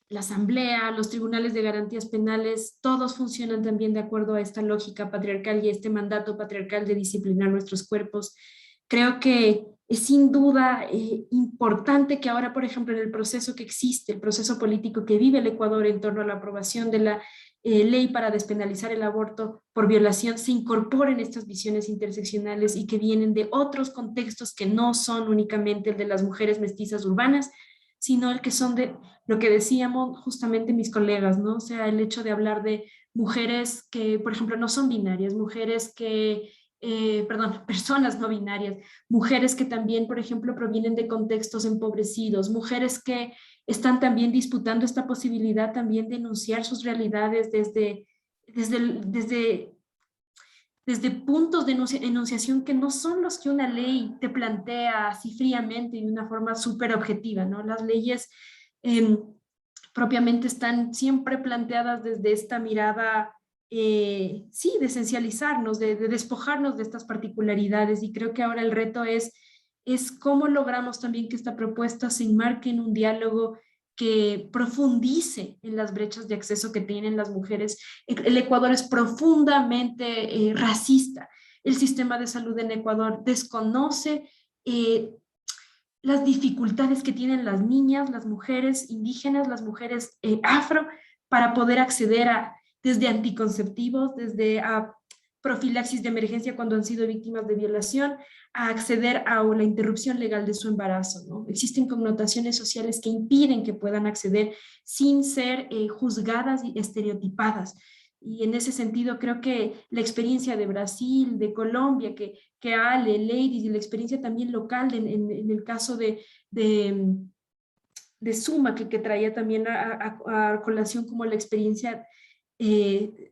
la Asamblea, los tribunales de garantías penales, todos funcionan también de acuerdo a esta lógica patriarcal y este mandato patriarcal de disciplinar nuestros cuerpos. Creo que es sin duda importante que ahora, por ejemplo, en el proceso que existe, el proceso político que vive el Ecuador en torno a la aprobación de la ley para despenalizar el aborto por violación, se incorporen estas visiones interseccionales y que vienen de otros contextos que no son únicamente el de las mujeres mestizas urbanas, sino el que son de lo que decíamos justamente mis colegas, ¿no? O sea, el hecho de hablar de mujeres que, por ejemplo, no son binarias, mujeres que, personas no binarias, mujeres que también, por ejemplo, provienen de contextos empobrecidos, mujeres que están también disputando esta posibilidad también de enunciar sus realidades desde puntos de enunciación que no son los que una ley te plantea así fríamente y de una forma súper objetiva, ¿no? Las leyes propiamente están siempre planteadas desde esta mirada, sí, de esencializarnos, de despojarnos de estas particularidades, y creo que ahora el reto es cómo logramos también que esta propuesta se enmarque en un diálogo que profundice en las brechas de acceso que tienen las mujeres. El Ecuador es profundamente racista. El sistema de salud en Ecuador desconoce las dificultades que tienen las niñas, las mujeres indígenas, las mujeres afro, para poder acceder a desde anticonceptivos, desde a profilaxis de emergencia cuando han sido víctimas de violación, a acceder a la interrupción legal de su embarazo, ¿no? Existen connotaciones sociales que impiden que puedan acceder sin ser juzgadas y estereotipadas. Y en ese sentido creo que la experiencia de Brasil, de Colombia, que Ale, Ladies, y la experiencia también local en el caso de Suma, que traía también a colación como la experiencia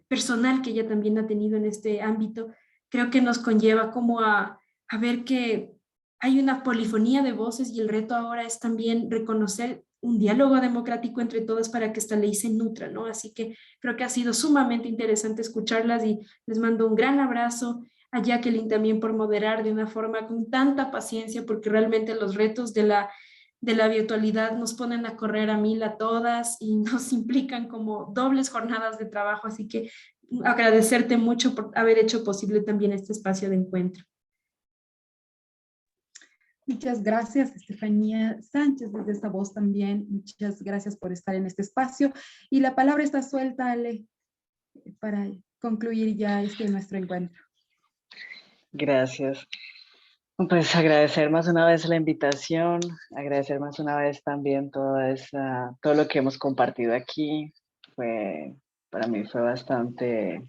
personal que ella también ha tenido en este ámbito, creo que nos conlleva como a ver que hay una polifonía de voces, y el reto ahora es también reconocer un diálogo democrático entre todas para que esta ley se nutra, ¿no? Así que creo que ha sido sumamente interesante escucharlas, y les mando un gran abrazo a Jacqueline también por moderar de una forma con tanta paciencia, porque realmente los retos de la virtualidad nos ponen a correr a mil a todas y nos implican como dobles jornadas de trabajo, así que agradecerte mucho por haber hecho posible también este espacio de encuentro. Muchas gracias, Estefanía Sánchez, desde esta voz también. Muchas gracias por estar en este espacio. Y la palabra está suelta, Ale, para concluir ya nuestro encuentro. Gracias. Pues agradecer más una vez la invitación, agradecer más una vez también todo lo que hemos compartido aquí. Para mí fue bastante,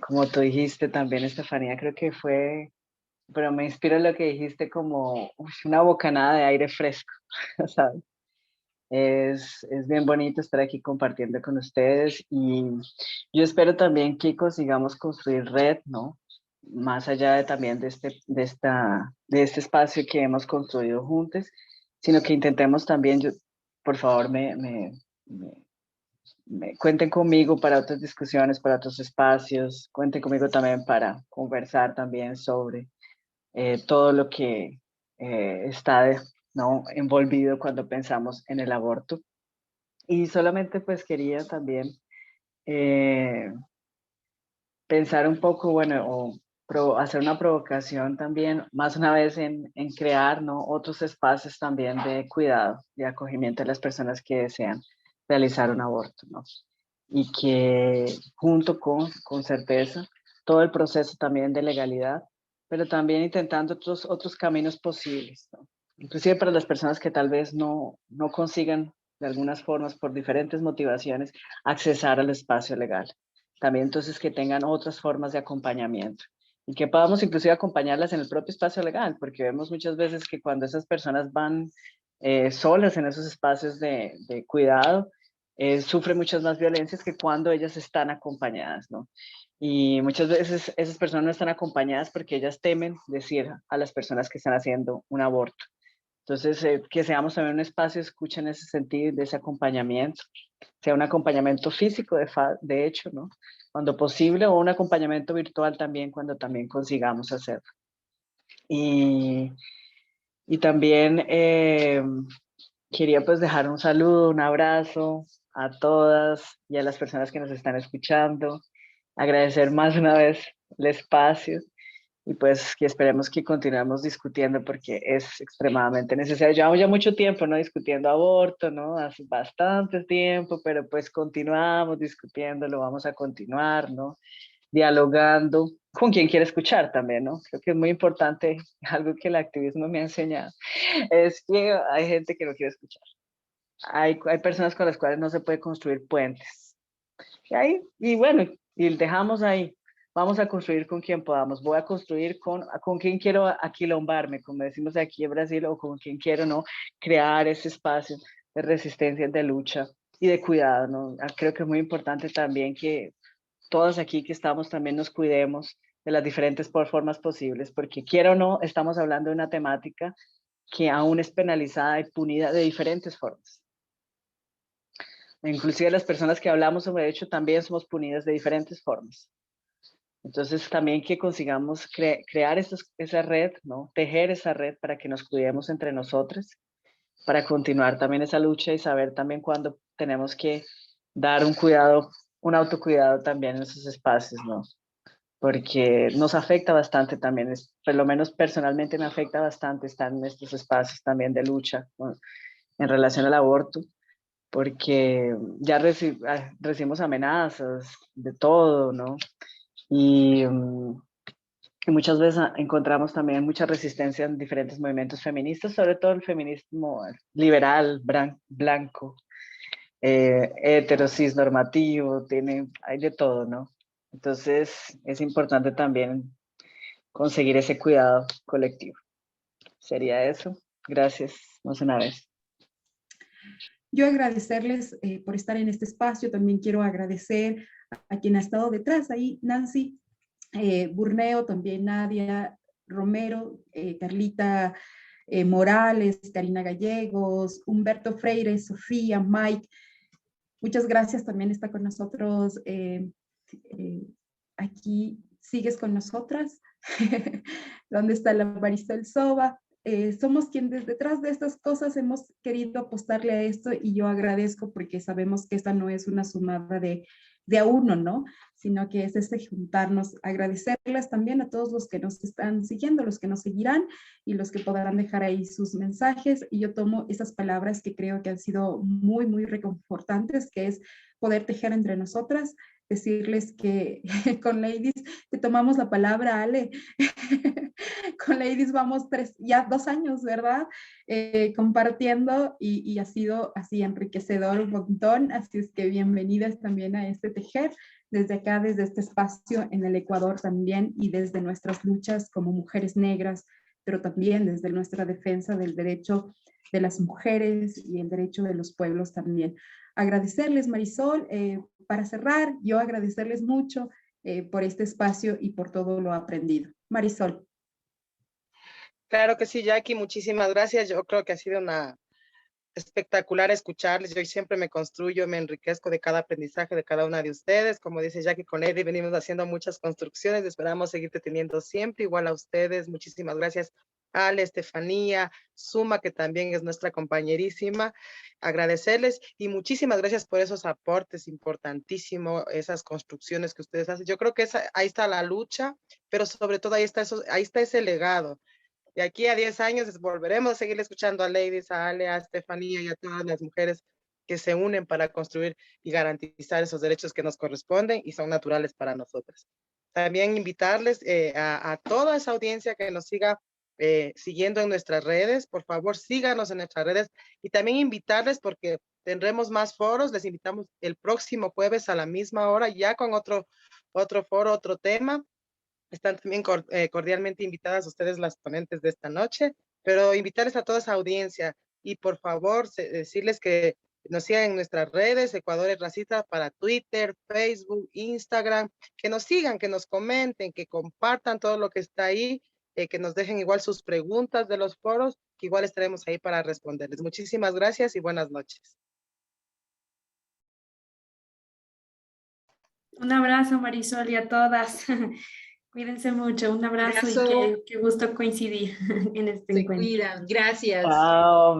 como tú dijiste también, Estefanía, creo que pero me inspira lo que dijiste como una bocanada de aire fresco, ¿sabes? Es bien bonito estar aquí compartiendo con ustedes, y yo espero también que consigamos construir red, ¿no? Más allá también de este espacio que hemos construido juntos, sino que intentemos también, por favor, cuenten conmigo para otras discusiones, para otros espacios, cuenten conmigo también para conversar también sobre todo lo que está, ¿no?, envolvido cuando pensamos en el aborto. Y solamente pues quería también pensar un poco, bueno, hacer una provocación también, más una vez en crear, ¿no?, otros espacios también de cuidado, de acogimiento a las personas que desean realizar un aborto, ¿no? Y que junto con certeza, todo el proceso también de legalidad, pero también intentando otros caminos posibles, ¿no? Inclusive para las personas que tal vez no consigan de algunas formas, por diferentes motivaciones, accesar al espacio legal. También entonces que tengan otras formas de acompañamiento y que podamos inclusive acompañarlas en el propio espacio legal, porque vemos muchas veces que cuando esas personas van solas en esos espacios de cuidado, sufren muchas más violencias que cuando ellas están acompañadas, ¿no? Y muchas veces esas personas no están acompañadas porque ellas temen decir a las personas que están haciendo un aborto. Entonces, que seamos también un espacio de escucha en ese sentido, de ese acompañamiento, sea un acompañamiento físico de hecho, ¿no?, cuando posible, o un acompañamiento virtual también cuando también consigamos hacerlo. Y también quería pues dejar un saludo, un abrazo a todas y a las personas que nos están escuchando, agradecer más una vez el espacio, y pues que esperemos que continuemos discutiendo porque es extremadamente necesario. Llevamos ya mucho tiempo, ¿no?, discutiendo aborto, ¿no?, hace bastante tiempo, pero pues continuamos discutiendo, lo vamos a continuar, ¿no?, dialogando con quien quiere escuchar también, ¿no? Creo que es muy importante, algo que el activismo me ha enseñado, es que hay gente que no quiere escuchar. Hay personas con las cuales no se puede construir puentes. Y bueno, y dejamos ahí. vamos a construir con quien podamos. Voy a construir con quien quiero aquilombarme, como decimos aquí en Brasil, o con quien quiero, ¿no? Crear ese espacio de resistencia, de lucha y de cuidado, ¿no? Creo que es muy importante también que todos aquí que estamos también nos cuidemos de las diferentes formas posibles, porque quiera o no, estamos hablando de una temática que aún es penalizada y punida de diferentes formas. Inclusive las personas que hablamos sobre derecho también somos punidas de diferentes formas. Entonces también que consigamos crear esa red, ¿no? Tejer esa red para que nos cuidemos entre nosotros, para continuar también esa lucha y saber también cuándo tenemos que dar un cuidado, un autocuidado también en esos espacios, ¿no? Porque nos afecta bastante también, por lo menos personalmente me afecta bastante estar en estos espacios también de lucha, ¿no? En relación al aborto, porque ya recibimos amenazas de todo, ¿no? Y muchas veces encontramos también mucha resistencia en diferentes movimientos feministas, sobre todo el feminismo liberal, blanco, hetero, cis normativo, hay de todo, ¿no? Entonces es importante también conseguir ese cuidado colectivo. Sería eso. Gracias, más una vez. Yo agradecerles por estar en este espacio. También quiero agradecer a quien ha estado detrás ahí, Nancy Burneo, también Nadia Romero, Carlita Morales, Karina Gallegos, Humberto Freire, Sofía, Mike. Muchas gracias, también está con nosotros. Aquí sigues con nosotras. ¿Dónde está la Marisol Soba? Somos quienes detrás de estas cosas hemos querido apostarle a esto y yo agradezco porque sabemos que esta no es una sumada de a uno, ¿no? Sino que es este juntarnos, agradecerles también a todos los que nos están siguiendo, los que nos seguirán y los que podrán dejar ahí sus mensajes. Y yo tomo esas palabras que creo que han sido muy, muy reconfortantes, que es poder tejer entre nosotras, decirles que con Ladies te tomamos la palabra, Ale. Con Ladies vamos 2 años, ¿verdad? Compartiendo y ha sido así enriquecedor un montón, así es que bienvenidas también a este tejer, desde acá, desde este espacio en el Ecuador también y desde nuestras luchas como mujeres negras, pero también desde nuestra defensa del derecho de las mujeres y el derecho de los pueblos también. Agradecerles, Marisol, para cerrar, yo agradecerles mucho por este espacio y por todo lo aprendido. Marisol. Claro que sí, Jackie, muchísimas gracias. Yo creo que ha sido una espectacular escucharles. Yo siempre me construyo, me enriquezco de cada aprendizaje de cada una de ustedes. Como dice Jackie, con Eddie venimos haciendo muchas construcciones. Esperamos seguirte teniendo siempre. Igual a ustedes, muchísimas gracias. Ale, Estefanía, Suma, que también es nuestra compañerísima. Agradecerles y muchísimas gracias por esos aportes importantísimos, esas construcciones que ustedes hacen. Yo creo que ahí está la lucha, pero sobre todo ahí está ese legado. De aquí a 10 años volveremos a seguir escuchando a Ladies, a Ale, a Estefanía y a todas las mujeres que se unen para construir y garantizar esos derechos que nos corresponden y son naturales para nosotras. También invitarles a toda esa audiencia que nos siga siguiendo en nuestras redes. Por favor, síganos en nuestras redes y también invitarles porque tendremos más foros. Les invitamos el próximo jueves a la misma hora ya con otro foro, otro tema. Están también cordialmente invitadas ustedes las ponentes de esta noche, pero invitarles a toda esa audiencia y por favor decirles que nos sigan en nuestras redes, Ecuador es Racista, para Twitter, Facebook, Instagram, que nos sigan, que nos comenten, que compartan todo lo que está ahí, que nos dejen igual sus preguntas de los foros, que igual estaremos ahí para responderles. Muchísimas gracias y buenas noches. Un abrazo, Marisol, y a todas. Cuídense mucho, un abrazo y qué gusto coincidir en este encuentro. Se cuidan, gracias. Wow.